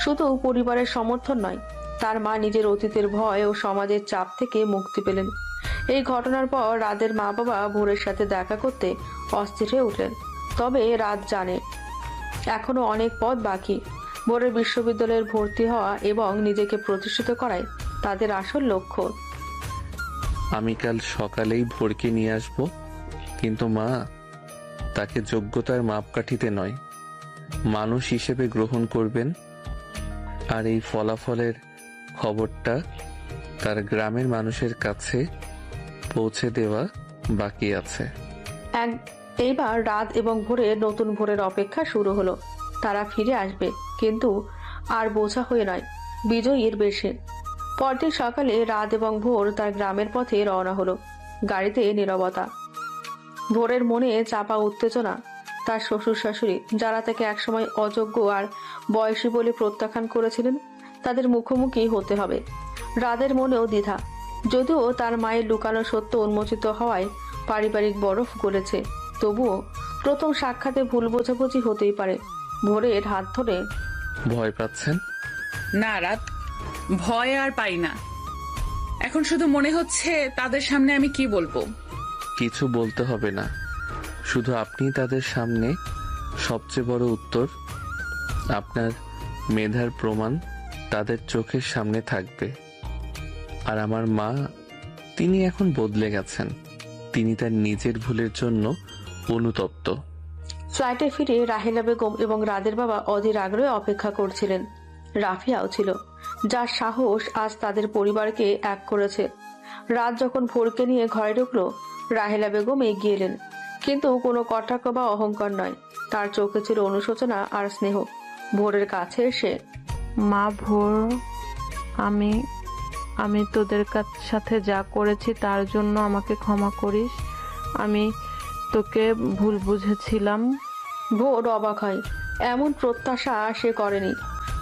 শুধু পরিবারের সমর্থন নয়, তার মা নিজের অতীতের ভয় ও সমাজের চাপ থেকে মুক্তি পেলেন। এই ঘটনার পর রাদের মা বাবা ভোরের সাথে দেখা করতে অস্থির হয়ে উঠলেন। তবে রাত জানে এখনো অনেক পথ বাকি। ভোরের বিশ্ববিদ্যালয়ের ভর্তি হওয়া এবং নিজেকে প্রতিষ্ঠিত করাই তাদের আসল লক্ষ্য। আমি কাল সকালেই ভোরকে নিয়ে আসব, কিন্তু মা, তাকে যোগ্যতার মাপকাঠিতে নয়, মানুষ হিসেবে গ্রহণ করবেন। আর এই ফলাফলের খবরটা তার গ্রামের মানুষের কাছে পৌঁছে দেওয়া বাকি আছে। এইবার রাত এবং ভোরের নতুন ভোরের অপেক্ষা শুরু হলো। তারা ফিরে আসবে, কিন্তু আর বোঝা হয়ে নয়, বিজয়ীর বেশে। পরদিন সকালে রাত এবং ভোর তার গ্রামের পথে রওনা হলো। গাড়িতে নীরবতা। ভোরের মনে চাপা উত্তেজনা। তার শ্বশুর শাশুড়ি, যারা তাকে একসময় অযোগ্য আর বয়সী বলে প্রত্যাখ্যান করেছিলেন, তাদের মুখোমুখি হতে হবে। রাদের মনেও দ্বিধা, যদিও তার মায়ের লুকানো সত্য উন্মোচিত হওয়ায় পারিবারিক বরফ গলেছে, তবুও প্রথম সাক্ষাতে ভুল বোঝাবুঝি হতেই পারে। ভোরের হাত ধরে, ভয় পাচ্ছেন? না রাত, ভয় আর পাই না। এখন শুধু মনে হচ্ছে তাদের সামনে আমি কি বলবো। কিছু বলতে হবে না, শুধু আপনি তাদের সামনে সবচেয়ে বড় উত্তর। আপনার মেধার প্রমাণ তাদের চোখের সামনে থাকবে। আর আমার মা, তিনি এখন বদলে গেছেন। তিনি তার নিজের ভুলের জন্য অনুতপ্ত। ফ্লাইটে ফিরে রাহেলা বেগম এবং রাদের বাবা অধীর আগ্রহে অপেক্ষা করছিলেন। রাফিয়াও ছিল, যার সাহস আজ তাদের পরিবারকে এক করেছে। রাত যখন ভোরকে নিয়ে ঘরে ঢুকলো, রাহেলা বেগম এগিয়ে এলেন, কিন্তু কোনো কটাক্ষ বা অহংকার নয়। তার চোখে ছিল অনুশোচনা আর স্নেহ। ভোরের কাছে এসে, মা ভোর, আমি তোদের সাথে যা করেছি তার জন্য আমাকে ক্ষমা করিস। আমি তোকে ভুল বুঝেছিলাম। ভোর অবাক হয়, এমন প্রত্যাশা সে করেনি।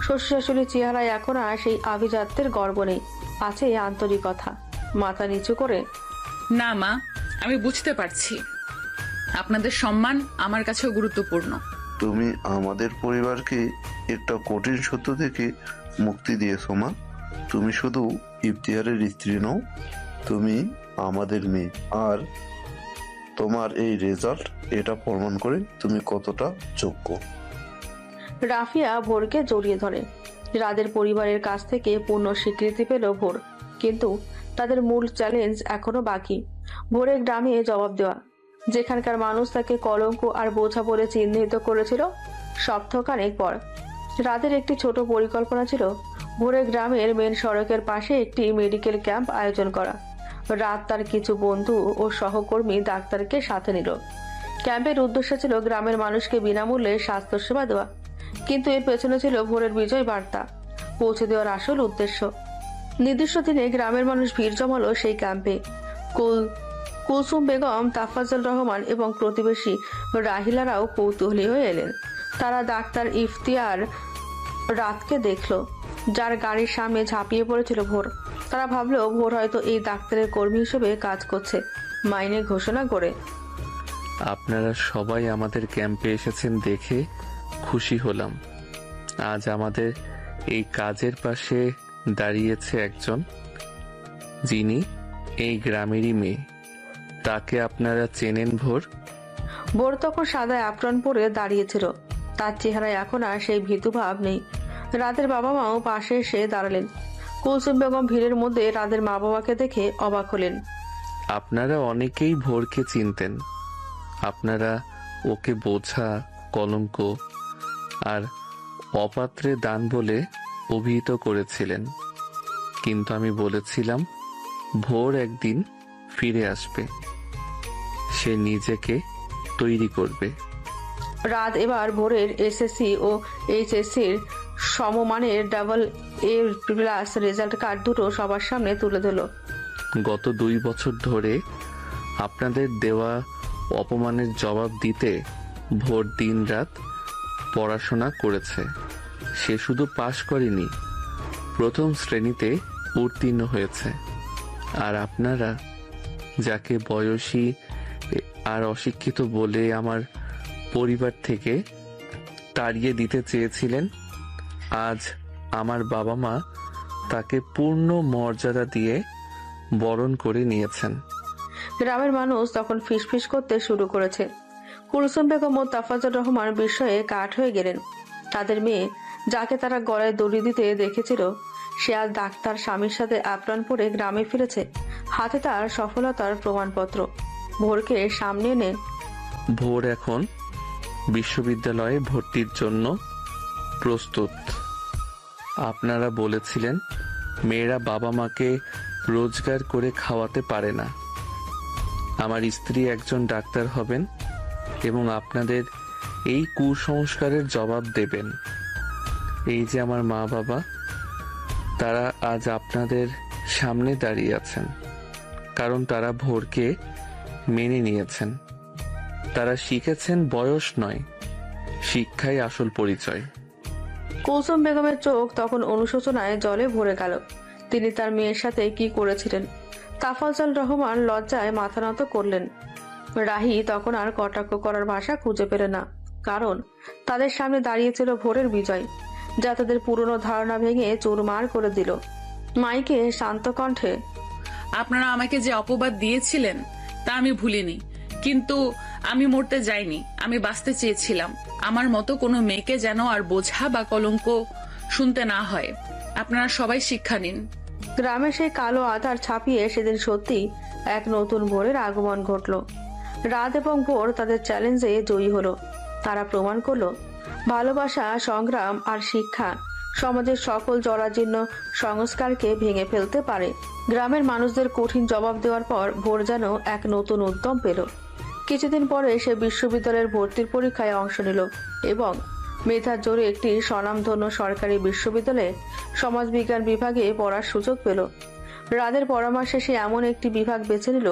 শ্বশুর শাশুড়ির চেহারায় এখন আর সেই আভিজাত্যের গর্ব নেই, আছে আন্তরিকতা। মাথা নিচু করে, না মা, আমি বুঝতে পারছি আপনাদের সম্মান আমার কাছেও গুরুত্বপূর্ণ। তুমি আমাদের পরিবারকে একটা কঠিন সত্য থেকে মুক্তি দিয়েছো মা। তুমি শুধু ইফতিহারের স্ত্রী নও, তুমি আমাদের মেয়ে। আর তোমার এই রেজাল্ট এটা প্রমাণ করে তুমি কতটা যোগ্য। রাফিয়া ভোরকে জড়িয়ে ধরে। রাদের পরিবারের কাছ থেকে পূর্ণ স্বীকৃতি পেল ভোর, কিন্তু তাদের মূল চ্যালেঞ্জ এখনো বাকি। ভোরের গ্রামে জবাব দেওয়া, যেখানকার মানুষ তাকে কলঙ্ক আর বোঝা বলে চিহ্নিত করেছিল। সপ্তাহখানেক পর রাদের একটি ছোট পরিকল্পনা ছিল ভোরের গ্রামের মেন সড়কের পাশে একটি মেডিকেল ক্যাম্প আয়োজন করা। রাত তার কিছু বন্ধু ও সহকর্মী ডাক্তারকে সাথে নিল। ক্যাম্পের উদ্দেশ্য ছিল গ্রামের মানুষকে বিনামূল্যে স্বাস্থ্যসেবা দেওয়া, কিন্তু এর পেছনে ছিল ভোরের বিজয় বার্তা পৌঁছে দেওয়ার আসল উদ্দেশ্য। নির্দিষ্ট দিনে গ্রামের মানুষ ভিড় জমালো সেই ক্যাম্পে। কুলসুম বেগম, তাফাজ্জল রহমান এবং প্রতিবেশী রাহিলারাও কৌতূহলী হয়ে এলেন। তারা ডাক্তার ইফতিয়ার রাতকে দেখলো, যার গাড়ির সামনে ঝাঁপিয়ে পড়েছিল ভোর। তারা ভাবলো ভোর হয়তো এই ডাক্তারের কর্মী হিসেবে কাজ করছে, মাইনে ঘোষণা করে। আপনারা সবাই আমাদের ক্যাম্পে এসেছেন দেখে খুশি হলাম। আজ আমাদের এই কাজের পাশে দাঁড়িয়েছে একজন, যিনি এই গ্রামেরই মেয়ে। তাকে আপনারা চেনেন ভোর? ভোর তখন সাদা অ্যাপ্রন পরে দাঁড়িয়েছিল। তার চেহারায় এখন আর সেই ভীতুভাব নেই। রাতের বাবা মাও পাশে এসে দাঁড়ালেন। কুলসুম বেগম ভিড়ের মধ্যে রাতের মা বাবাকে দেখে অবাক হলেন। আপনারা অনেকেই ভোরকে চিনতেন। আপনারা ওকে বোঝা, কলঙ্ক আর অপাত্রে দান বলে অভিহিত করেছিলেন, কিন্তু আমি বলেছিলাম ভোর একদিন ফিরে আসবে। সে নিজেকে তৈরি করবে। রাত এবার ভোরের এসএসসি ও এইচএসসির সমমানের AA+ রেজাল্ট কার্ড দুটো সবার সামনে তুলে দিল। গত 2 বছর ধরে আপনাদের দেওয়া অপমানের জবাব দিতে ভোর দিন রাত পড়াশোনা করেছে। সে শুধু পাশ করেনি, প্রথম শ্রেণীতে উত্তীর্ণ হয়েছে। আর আপনারা যাকে বয়সী আর অশিক্ষিত বলে আমার পরিবার থেকে তাড়িয়ে দিতে চেয়েছিলেন, আজ আমার বাবা মা তাকে পূর্ণ মর্যাদা দিয়ে বরণ করে নিয়েছেন। গ্রামের মানুষ তখন ফিসফিস করতে শুরু করেছে। কুলসুম বেগম ও তাফাজ্জুর রহমান বিস্ময়ে কাঠ হয়ে গেলেন। তাদের মেয়ে, যাকে তারা গলায় দড়ি দিতে দেখেছিল, সে আজ ডাক্তার স্বামীর সাথে আপ্রাণ পড়ে গ্রামে ফিরেছে, হাতে তার সফলতার প্রমাণপত্র। ভোরকে সামনে এনে ভোর এখন বিশ্ববিদ্যালয়ে ভর্তির জন্য প্রস্তুত। আপনারা বলেছিলেন মেয়েরা বাবা মাকে রোজগার করে খাওয়াতে পারে না। আমার স্ত্রী একজন ডাক্তার হবেন এবং আপনাদের এই কুসংস্কারের জবাব দেবেন। এই যে আমার মা বাবা, তারা আজ আপনাদের সামনে দাঁড়িয়ে আছেন কারণ তারা ভোরকে মেনে নিয়েছেন। তারা শিখেছেন বয়স নয়, শিক্ষাই আসল পরিচয়। কুলসুম বেগমের চোখ তখন অনুশোচনায় জলে ভরে গেল। তিনি তার মেয়ের সাথে কি করেছিলেন। তাফাজ্জল রহমান লজ্জায় মাথা নত করলেন। রাহি তখন আর কটাক্ষ করার ভাষা খুঁজে পেল না, কারণ তাদের সামনে দাঁড়িয়েছিল ভোরের বিজয়, যা তাদের পুরনো ধারণা ভেঙে চুরমার করে দিল। মাইকে শান্ত কণ্ঠে, আপনারা আমাকে যে অপবাদ দিয়েছিলেন তা আমি ভুলিনি, কিন্তু আমি মরতে যাইনি, আমি বাঁচতে চেয়েছিলাম। আমার মতো কোনো মেয়েকে যেন আর বোঝা বা কলঙ্ক শুনতে না হয়। আপনারা সবাই শিক্ষা নিন। গ্রামে সেই কালো আধার ছাপিয়ে সেদিন সত্যি এক নতুন ভোরের আগমন ঘটল। রাত এবং ভোর তাদের চ্যালেঞ্জে জয়ী হলো। তারা প্রমাণ করলো ভালোবাসা, সংগ্রাম আর শিক্ষা সমাজের সকল জরাজীর্ণ সংস্কারকে ভেঙে ফেলতে পারে। গ্রামের মানুষদের কঠিন জবাব দেওয়ার পর ভোর যেন এক নতুন উদ্যম পেল। কিছুদিন পরে সে বিশ্ববিদ্যালয়ের ভর্তির পরীক্ষায় অংশ নিল এবং মেধার জোরে একটি স্বনামধন্য সরকারি বিশ্ববিদ্যালয়ে সমাজবিজ্ঞান বিভাগে পড়ার সুযোগ পেল। রাদের পরামর্শে সে এমন একটি বিভাগ বেছে নিল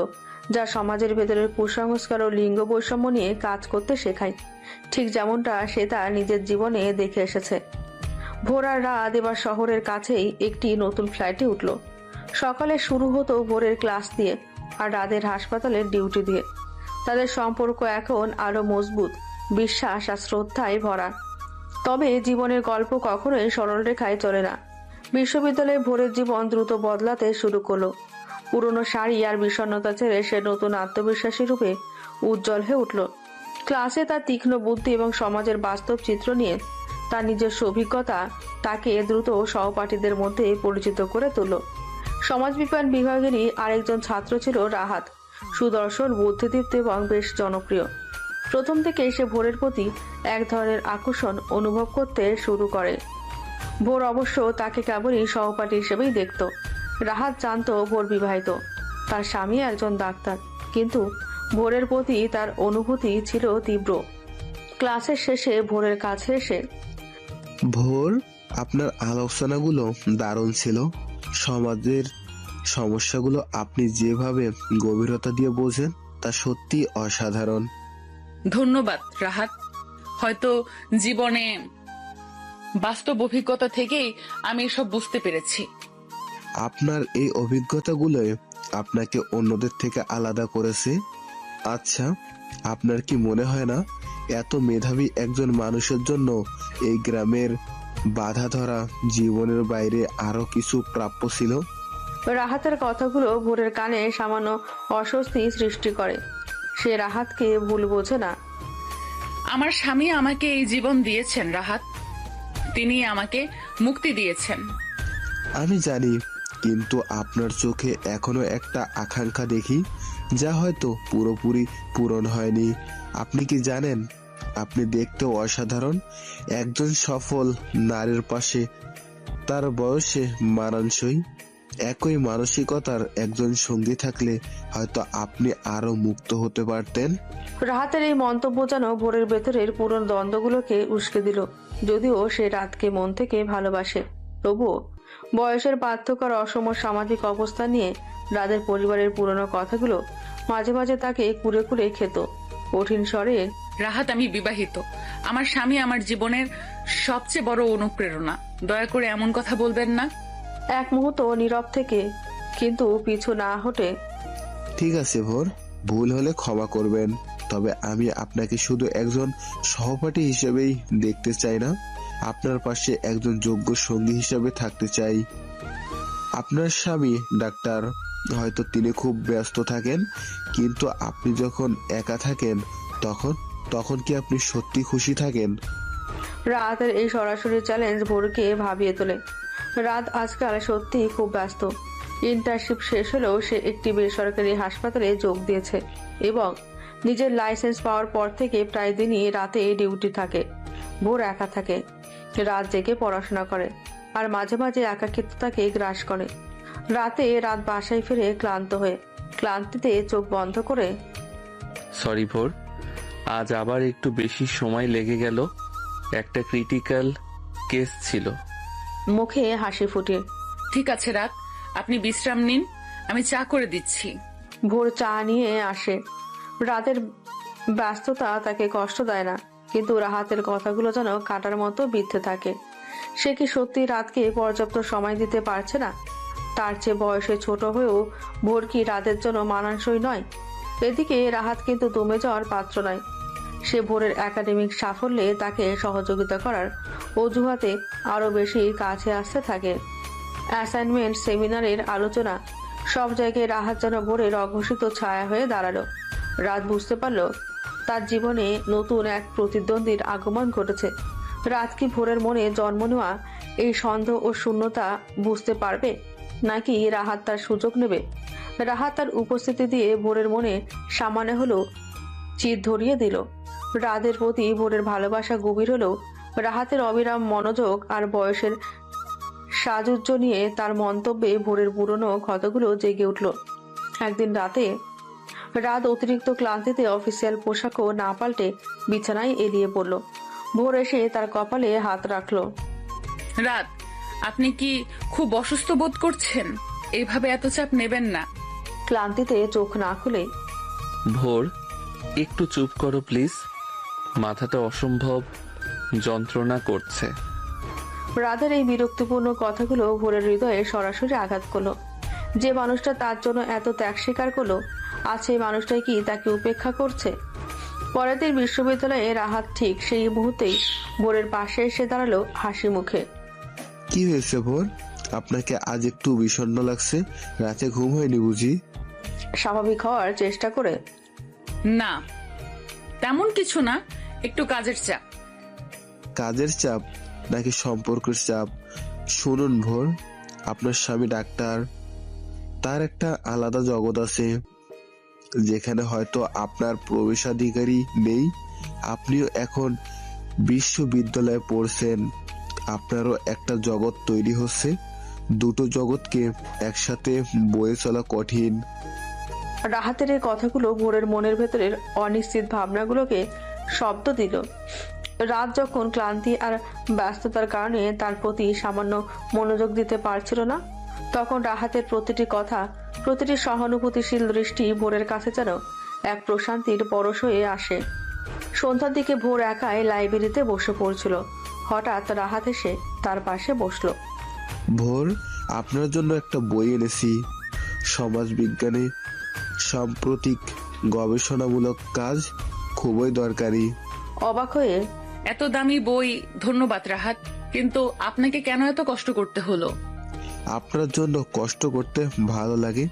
যা সমাজের ভেতরের কুসংস্কার ও লিঙ্গ বৈষম্য নিয়ে কাজ করতে শেখায়, ঠিক যেমনটা সে তার নিজের জীবনে দেখে এসেছে। ভোর আর রাত এবার শহরের কাছেই একটি নতুন ফ্ল্যাটে উঠল। সকালে শুরু হতো ভোরের ক্লাস দিয়ে আর রাদের হাসপাতালের ডিউটি দিয়ে। তাদের সম্পর্ক এখন আরো মজবুত, বিশ্বাস আর শ্রদ্ধায় ভরা। তবে জীবনের গল্প কখনোই সরল রেখায় চলে না। বিশ্ববিদ্যালয়ে ভোরের জীবন দ্রুত বদলাতে শুরু করলো। পুরনো শাড়ি আর বিষণ্ণতা ছেড়ে সে নতুন আত্মবিশ্বাসী রূপে উজ্জ্বল হয়ে উঠল। ক্লাসে তার তীক্ষ্ণ বুদ্ধি এবং সমাজের বাস্তব চিত্র নিয়ে তার নিজস্ব অভিজ্ঞতা তাকে দ্রুত সহপাঠীদের মধ্যে পরিচিত করে তুলল। সমাজবিজ্ঞান বিভাগেরই আরেকজন ছাত্র ছিল রাহাত, সুদর্শন, বুদ্ধিদীপ্ত এবং বেশ জনপ্রিয়। প্রথম থেকে সে ভোরের প্রতি এক ধরনের আকর্ষণ অনুভব করতে শুরু করে। ভোর অবশ্য তাকে কেবলই সহপাঠী হিসেবেই দেখত। রাহাত জানত ভোর বিবাহিত, তার স্বামী একজন ডাক্তার, কিন্তু ভোরের প্রতি তার অনুভূতি ছিল তীব্র। ক্লাসের শেষে ভোরের কাছে এসে, ভোর, আপনার আলোচনাগুলো দারুণ ছিল। সমাজের সমস্যাগুলো আপনি যেভাবে গভীরতা দিয়ে বোঝেন তা সত্যি অসাধারণ। ধন্যবাদ রাহাত। হয়তো জীবনে বাস্তব অভিজ্ঞতা থেকেই আমি এসব বুঝতে পেরেছি। আপনার এই অভিজ্ঞতাগুলো আপনাকে অন্যদের থেকে আলাদা করেছে। আচ্ছা, আপনার কি মনে হয় না এত মেধাবী একজন মানুষের জন্য এই গ্রামের বাধা ধরা জীবনের বাইরে আরো কিছু প্রাপ্য ছিল? রাহাতের কথাগুলো ভোরের কানে সামান্য অস্বস্তি সৃষ্টি করে। সে রাহাতকে ভুল বোঝে না। আমার স্বামী আমাকে এই জীবন দিয়েছেন রাহাত, তিনি আমাকে মুক্তি দিয়েছেন। আমি জানি, কিন্তু আপনার চোখে এখনো একটা আকাঙ্ক্ষা দেখি যা হয়তো পুরোপুরি পূরণ হয়নি। আপনি কি জানেন, আপনি দেখতেও অসাধারণ। একজন সফল নারীর পাশে তার বয়সে মানানসই একই মানসিকতার একজন সঙ্গী থাকলে হয়তো আপনি আরো মুক্ত হতে পারতেন। রাহাতের এই মন্তব্য যেন ভোরের ভেতরের পুরনো দ্বন্দ্বগুলোকে উস্কে দিল। যদিও সে রাতকে মন থেকে ভালোবাসে, তবুও বয়সের পার্থক্য আর অসম সামাজিক অবস্থা নিয়ে রাতের পরিবারের পুরনো কথাগুলো মাঝে মাঝে তাকে কুরে কুরে খেত। কঠিন স্বরে, রাহাত, আমি বিবাহিত। আমার স্বামী আমার জীবনের সবচেয়ে বড় অনুপ্রেরণা। দয়া করে এমন কথা বলবেন না। এক মুহূর্ত নীরব থেকে কিন্তু পিছু না হটে, ঠিক আছে ভোর, ভুল হলে ক্ষমা করবেন, তবে আমি আপনাকে শুধু একজন সহপাঠী হিসেবেই দেখতে চাই না, আপনার পাশে একজন যোগ্য সঙ্গী হিসেবে থাকতে চাই। আপনার স্বামী ডাক্তার, হয়তো তিনি খুব ব্যস্ত থাকেন, কিন্তু আপনি যখন একা থাকেন তখন তখন কি আপনি সত্যি খুশি থাকেন? রাতের এই সরাসরি চ্যালেঞ্জ ভোরকে ভাবিয়ে তোলে। রাত আজকাল সত্যিই খুব ব্যস্ত। ইন্টার্নশিপ শেষ হলেও সে একটি বেসরকারি হাসপাতালে যোগ দিয়েছে এবং নিজের লাইসেন্স পাওয়ার পর থেকে প্রায় দিনই রাতে ডিউটি থাকে। ভোর একা থাকে, রাত জেগে পড়াশোনা করে, আর মাঝে মাঝে একাকিত্বতাকে গ্রাস করে। রাত বাসায় ফিরে ক্লান্ত হয়ে ক্লান্তিতে চোখ বন্ধ করে, সরি ভোর, আজ আবার একটু বেশি সময় লেগে গেল। একটা ক্রিটিক্যাল কেস ছিল। মুখে হাসি ফুটিয়ে, ঠিক আছে রাত, আপনি বিশ্রাম নিন, আমি চা করে দিচ্ছি। ভোর চা নিয়ে আসে। রাতের ব্যস্ততা তাকে কষ্ট দেয় না, কিন্তু রাহাতের কথাগুলো যেন কাটার মতো বিঁধতে থাকে। সে কি সত্যি রাতকে পর্যাপ্ত সময় দিতে পারছে না? তার চেয়ে বয়সে ছোট হয়েও ভোর কি রাতের জন্য মানানসই নয়? এদিকে রাহাত কিন্তু দমে যাওয়ার পাত্র নয়। সে ভোরের একাডেমিক সাফল্যে তাকে সহযোগিতা করার অজুহাতে আরো বেশি কাছে আসতে থাকে। অ্যাসাইনমেন্ট, সেমিনারের আলোচনা, সব জায়গায় রাহাত যেন ভোরের অঘোষিত ছায়া হয়ে দাঁড়ালো। রাত বুঝতে পারল তার জীবনে নতুন এক প্রতিদ্বন্দ্বীর আগমন ঘটেছে। রাত কি ভোরের মনে জন্ম নেওয়া এই সন্দেহ ও শূন্যতা বুঝতে পারবে, নাকি রাহাত তার সুযোগ নেবে? রাহাত তার উপস্থিতি দিয়ে ভোরের মনে সামান্য হলেও চির ধরিয়ে দিল। রাতের প্রতি ভোরের ভালোবাসা গভীর হলেও রাহাতের অবিরাম মনোযোগ আর বয়সের সাজুজ্য নিয়ে তার মন্তব্যে ভোরের পুরনো ক্ষতগুলো জেগে উঠল। একদিন রাত অতিরিক্ত ক্লান্তিতে অফিসিয়াল পোশাকও না পাল্টে বিছানায় এলিয়ে পড়ল। ভোর এসে তার কপালে হাত রাখলো। রাত, আপনি কি খুব অসুস্থ বোধ করছেন? এইভাবে এত চাপ নেবেন না। ক্লান্তিতে চোখ না খুলে, ভোর, একটু চুপ করো প্লিজ, মাথাটা অসম্ভব যন্ত্রণা করছে। রাতের এই বিরক্তিপূর্ণ কথাগুলো ভোরের হৃদয়ে সরাসরি আঘাত করলো। যে মানুষটা তার জন্য এত ত্যাগ স্বীকার করলো, আজ সেই মানুষটাই কি তাকে উপেক্ষা করছে? পরের দিন বিশ্ববিদ্যালয়ে রাহাত ঠিক সেই মুহূর্তেই ভোরের পাশে এসে দাঁড়ালো হাসি মুখে। কি হয়েছে ভোর, আপনাকে আজ একটু বিষণ্ণ লাগছে? রাতে ঘুম হয়নি বুঝি? স্বাভাবিক হওয়ার চেষ্টা করে, না তেমন কিছু না, একটু কাজের চাপ। কাজের চাপ নাকি সম্পর্কের চাপ? শুনুন ভোর, আপনার স্বামী ডাক্তার, তার একটা আলাদা জগৎ আছে যেখানে হয়তো আপনার প্রবেশাধিকারী নেই। আপনিও এখন বিশ্ববিদ্যালয়ে পড়ছেন, আপনারও একটা জগৎ তৈরি হচ্ছে। দুটো জগৎকে একসাথে বয়ে চলা কঠিন। রাহাতের এই কথাগুলো ভোরের মনের ভেতরের অনিশ্চিত ভাবনাগুলোকে শব্দ দিল। রাত যখন ক্লান্তি আর ব্যস্ততার কারণে তার প্রতি সামান্য মনোযোগ দিতে পারছিল না, তখন রাহাতের প্রতিটি কথা, প্রতিটি সহানুভূতিশীল দৃষ্টি ভোরের কাছে যেন এক প্রশান্তির পরশ হয়ে আসে। সন্ধ্যার দিকে ভোর একাই লাইব্রেরিতে বসে পড়ছিল। হঠাৎ রাহাত এসে তার পাশে বসলো। ভোর, আপনার জন্য একটা বই এনেছি, সমাজ বিজ্ঞানে সাম্প্রতিক গবেষণামূলক কাজ, খুবই দরকারি। অবাক হয়ে, এত দামি বই? ধন্যবাদ রাহাত, কিন্তু আপনাকে কেন এত কষ্ট করতে হলো? আপনার জন্য কষ্ট করতে ভালো লাগে।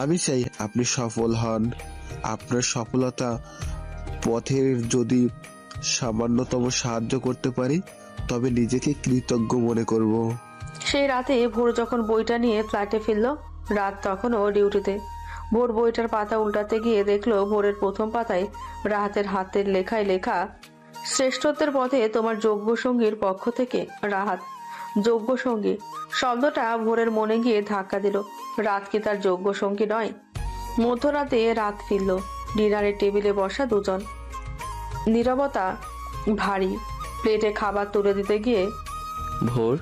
আমি চাই আপনি সফল হন। আপনার সফলতা পথের যদি সামান্যতম সাহায্য করতে পারি, তবে নিজেকে কৃতজ্ঞ মনে করব। সেই রাতে ভোর যখন বইটা নিয়ে ফ্ল্যাটে ফিরল, রাত তখনও ডিউটিতে। ভোর বইটার পাতা উল্টাতে গিয়ে দেখলো ভোরের প্রথম পাতায় রাহাতের হাতের লেখায় লেখা, শ্রেষ্ঠত্বের পথে তোমার যোগ্য সঙ্গীর পক্ষ থেকে রাহাত। যোগ্য সঙ্গী শব্দটা ভোরের মনে গিয়ে ধাক্কা দিল। রাত কি তার যোগ্য সঙ্গী নয়? মধ্যরাতে রাত ফিরল। ডিনারের টেবিলে বসা দুজন, নীরবতা ভারী। প্লেটে খাবার তুলে দিতে গিয়ে ভোর,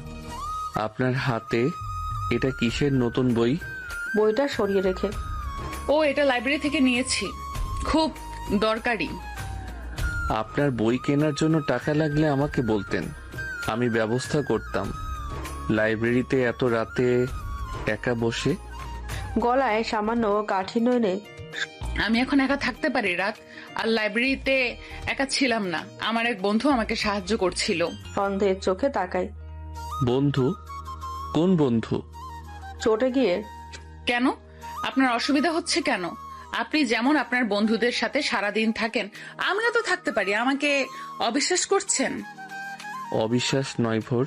আপনার হাতে এটা কিসের নতুন বই? বইটা সরিয়ে রেখে, ও এটা লাইব্রেরি থেকে নিয়েছি, খুব দরকারি। আপনার বই কেনার জন্য টাকা লাগলে আমাকে বলতেন, আমি ব্যবস্থা করতাম। লাইব্রেরিতে এত রাতে একা বসে? গলায় সামান্য কাঠিন্য এনে আমি এখন একা থাকতে পারি রাত, আর লাইব্রেরিতে একা ছিলাম না, আমার এক বন্ধু আমাকে সাহায্য করছিল। সন্দেহের চোখে তাকায়। বন্ধু? কোন বন্ধু? চটে গিয়ে, কেন? আপনার অসুবিধা হচ্ছে কেন? আপনি যেমন আপনার বন্ধুদের সাথে সারাদিন থাকেন, আমিও তো থাকতে পারি। আমাকে অবিশ্বাস করছেন? অবিশ্বাস নয় ভোর,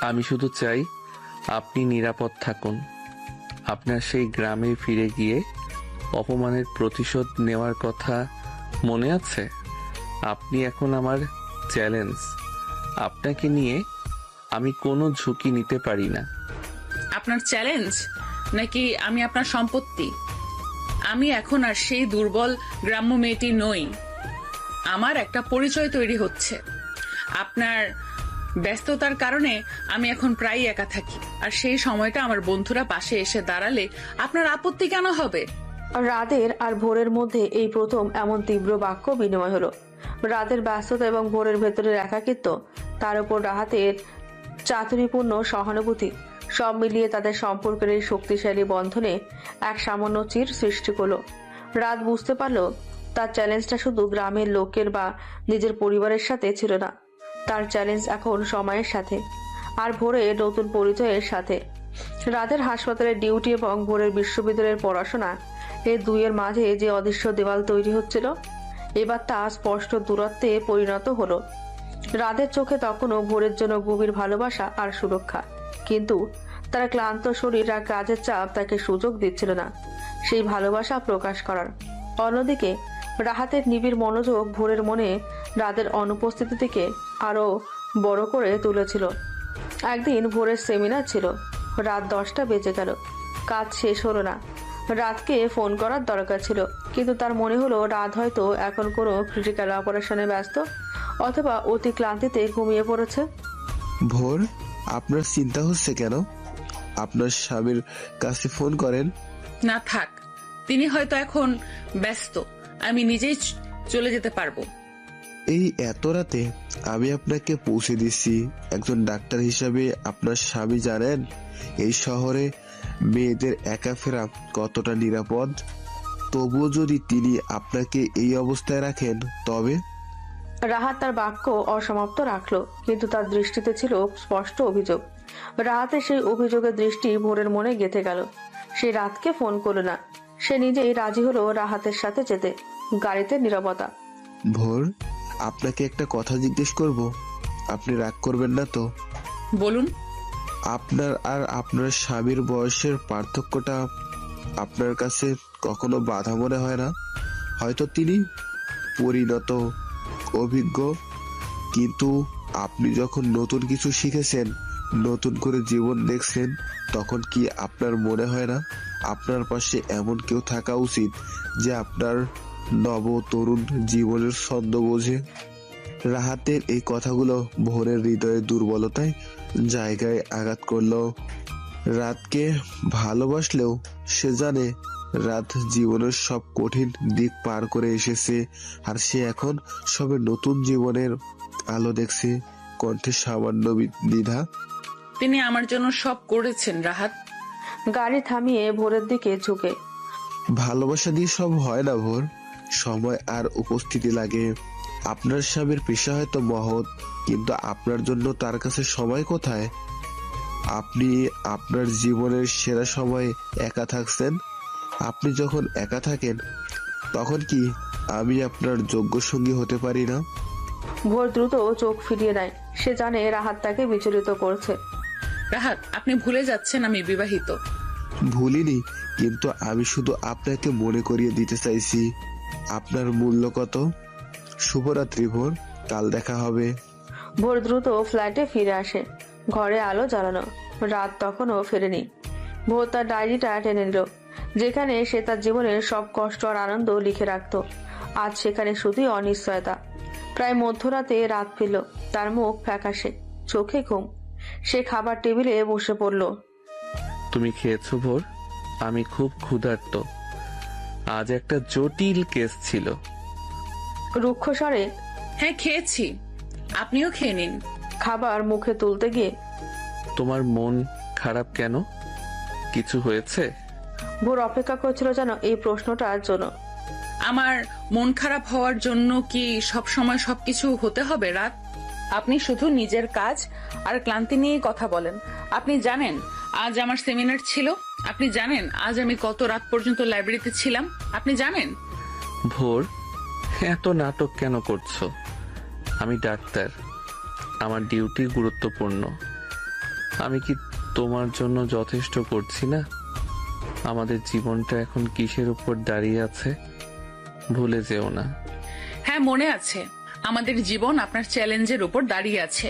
আমি শুধু চাই আপনি নিরাপদ থাকুন। আপনার সেই গ্রামে ফিরে গিয়ে অপমানের প্রতিশোধ নেওয়ার কথা মনে আছে? আপনি এখন আমার চ্যালেঞ্জ। আপনাকে নিয়ে আমি কোনো ঝুঁকি নিতে পারি না। আপনার চ্যালেঞ্জ নাকি আমি আপনার সম্পত্তি? আমি এখন আর সেই দুর্বল গ্রাম্য মেয়েটি নই। আমার একটা পরিচয় তৈরি হচ্ছে। আপনার ব্যস্ততার কারণে আমি এখন প্রায় একা থাকি, আর সেই সময়টা আমার বন্ধুরা পাশে এসে দাঁড়ালে আপনার আপত্তি কেন হবে? রাতের আর ভোরের মধ্যে এই প্রথম এমন তীব্র বাক্য বিনিময় হলো। রাতের ব্যস্ততা এবং ভোরের ভেতরের একাকিত্ব, তার উপর রাহাতের চাতুরীপূর্ণ সহানুভূতি, সব মিলিয়ে তাদের সম্পর্কের এই শক্তিশালী বন্ধনে এক সামান্য চির সৃষ্টি করলো। রাত বুঝতে পারলো তার চ্যালেঞ্জটা শুধু গ্রামের লোকের বা নিজের পরিবারের সাথে ছিল না, তার চ্যালেঞ্জ এখন সময়ের সাথে, আর ভোরের নতুন পরিচয়ের সাথে। রাতের হাসপাতালের ডিউটি এবং ভোরের বিশ্ববিদ্যালয়ের পড়াশোনা, এই দুইয়ের মাঝে যে অদৃশ্য দেওয়াল তৈরি হচ্ছিল, এবার তা স্পষ্ট দূরত্বে পরিণত হলো। রাতের চোখে তখনও ভোরের জন্য গভীর ভালোবাসা আর সুরক্ষা, কিন্তু তার ক্লান্ত শরীর আর কাজের চাপ তাকে সুযোগ দিচ্ছিল না সেই ভালোবাসা প্রকাশ করার। অন্যদিকে রাহাতের নিবিড় মনোযোগ ভোরের মনে রাতের অনুপস্থিতি থেকে আরো বড় করে তুলেছিল। একদিন ভোরের সেমিনার ছিল, রাত 10টা বেজে গেল, কাজ শেষ হলো না। রাতকে ফোন করার দরকার ছিল, কিন্তু তার মনে হলো রাত হয়তো এখন কোনো ক্রিটিক্যাল অপারেশনে ব্যস্ত, অথবা অতি ক্লান্তিতে ঘুমিয়ে পড়েছে। ভোর, আপনার চিন্তা হচ্ছে কেন? আপনার স্বামীর কাছে ফোন করেন। না থাক, তিনি হয়তো এখন ব্যস্ত, আমি নিজেই চলে যেতে পারবো। এই এত রাতে আমি আপনাকে পৌঁছে দিচ্ছি। একজন ডাক্তার হিসাবে আপনার স্বামী জানেন এই শহরে মেয়েদের একা ফেরা কতটা নিরাপদ। তবুও যদি তিনি আপনাকে এই অবস্থায় রাখেন তবে? রাহাত তার বাক্য অসমাপ্ত রাখলো, কিন্তু তার দৃষ্টিতে ছিল স্পষ্ট অভিযোগ। রাহাতের সেই অভিযোগের দৃষ্টি ভোরের মনে গেঁথে গেল। সে রাতকে ফোন করলো না, সে নিজেই রাজি হলো রাহাতের সাথে যেতে। গাড়িতে নীরবতা। ভোর, আপনাকে একটা কথা জিজ্ঞেস করব, আপনি রাগ করবেন না তো? বলুন। আপনার আর আপনার স্বামীর বয়সের পার্থক্যটা আপনার কাছে কখনো বাধা মনে হয় না? হয়তো তিনি পরিণত, অভিজ্ঞ, কিন্তু আপনি যখন নতুন কিছু শিখেছেন, নতুন করে জীবন দেখছেন, তখন কি আপনার মনে হয় না আপনার পাশে এমন কেউ থাকা উচিত যে আপনার নব তরুণ জীবনের ছন্দ বোঝে? রাহাতের এই কথাগুলো ভোরের হৃদয়ের দুর্বলতায় জায়গায় আঘাত করলো। রাতকে ভালোবাসলেও সে জানে রাত জীবনের সব কঠিন দিক পার করে এসেছে, আর সে এখন সবে নতুন জীবনের আলো দেখছে। কণ্ঠে সামান্য দ্বিধা। তিনি আমার জন্য সব করেছেন রাহাত। গাড়ি থামিয়ে ভোরের দিকে ঝুঁকে, ভালোবাসা দিয়ে সব হয় না ভোর, সময় আর উপস্থিতি লাগে। আপনার স্বামীর পেশা হয়তো মহৎ, কিন্তু আপনার জন্য তার কাছে সময় কোথায়? আপনি আপনার জীবনের সেরা সময় একা থাকছেন। আপনি যখন একা থাকেন তখন কি আমি আপনার যোগ্য সঙ্গী হতে পারি না? ভোর দ্রুত চোখ ফিরিয়ে নেয়। সে জানে রাহাত তাকে বিচলিত করছে। রাহাত, আপনি ভুলে যাচ্ছেন আমি বিবাহিত। ভুলিনি, কিন্তু আমি শুধু আপনাকে মনে করিয়ে দিতে চাইছি আপনার মূল্য কত। শুভরাত্রি ভোর, কাল দেখা হবে। ভোর দ্রুত ফ্ল্যাটে ফিরে আসে। ঘরে আলো জ্বালানো, রাত তখনও ফেরেনি। ভোর তার ডায়েরিটা টেনে নিল, যেখানে সে তার জীবনের সব কষ্ট আর আনন্দ লিখে রাখত। আজ সেখানে শুধুই অনিশ্চয়তা। প্রায় মধ্যরাতে রাত ফিরল, তার মুখ ফ্যাকাশে, চোখে ঘুম। সে খাবার টেবিলে বসে পড়ল। তুমি খেয়েছো ভোর? আমি খুব ক্ষুধার্ত। আজ একটা জটিল কেস ছিল। রুক্ষ স্বরে, হ্যাঁ খেয়েছি, আপনিও খেয়ে নিন। খাবার মুখে তুলতে গিয়ে, তোমার মন খারাপ কেন? কিছু হয়েছে? ভোর অপেক্ষা করছিল যেন এই প্রশ্নটার জন্য। আমার মন খারাপ হওয়ার জন্য কি সব সময় সবকিছু হতে হবে রাত? আপনি শুধু নিজের কাজ আর ক্লান্তি নিয়ে কথা বলেন। আপনি জানেন আজ আমার সেমিনার ছিল? আপনি জানেন আজ আমি কত রাত পর্যন্ত লাইব্রেরিতে ছিলাম? আপনি জানেন? ভোর, এত নাটক কেন করছো? আমি ডাক্তার, আমার ডিউটি গুরুত্বপূর্ণ। আমি কি তোমার জন্য যথেষ্ট করছি না? আমাদের জীবনটা এখন কিসের উপর দাঁড়িয়ে আছে ভুলে যেও না। হ্যাঁ মনে আছে, আমাদের জীবন আপনার চ্যালেঞ্জের উপর দাঁড়িয়ে আছে।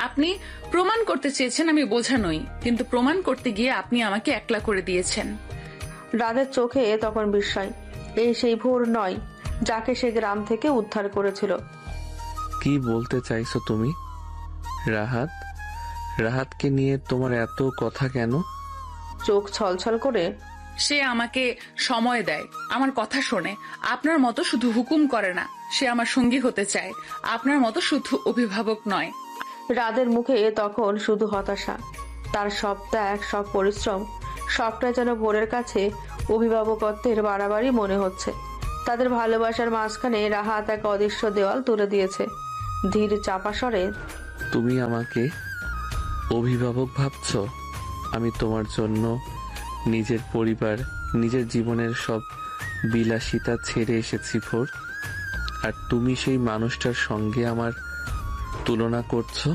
আপনি প্রমাণ করতে চেয়েছেন আমি বোঝা নই, কিন্তু প্রমাণ করতে গিয়ে আপনি আমাকে একলা করে দিয়েছেন। রাদের চোখে তখন বিস্ময়। এই সেই ভোর নয় যাকে সে গ্রাম থেকে উদ্ধার করেছিল। কি বলতে চাইছো তুমি? রাহাত, রাহাতকে নিয়ে তোমার এত কথা কেন? চোখ ছলছল করে, সে আমাকে সময় দেয়, আমার কথা শোনে, আপনার মতো শুধু হুকুম করে না। সে আমার সঙ্গী হতে চায়, আপনার মতো শুধু অভিভাবক নয়। রাদের মুখে তখন শুধু হতাশা। তার সব ত্যাগ, সব পরিশ্রম, সবটা যেন ভোরের কাছে অভিভাবকত্বের বাড়াবাড়ি মনে হচ্ছে। তাদের ভালোবাসার মাঝখানে রাহাত এক অদৃশ্য দেওয়াল তুলে দিয়েছে। ধীর চাপা স্বরে, তুমি আমাকে অভিভাবক ভাবছো? আমি তোমার জন্য নিজের পরিবার, নিজের জীবনের সব বিলাসিতা ছেড়ে এসেছি ভোর। আর তুমি সেই মানুষটার সঙ্গে আমার তুলনা করছো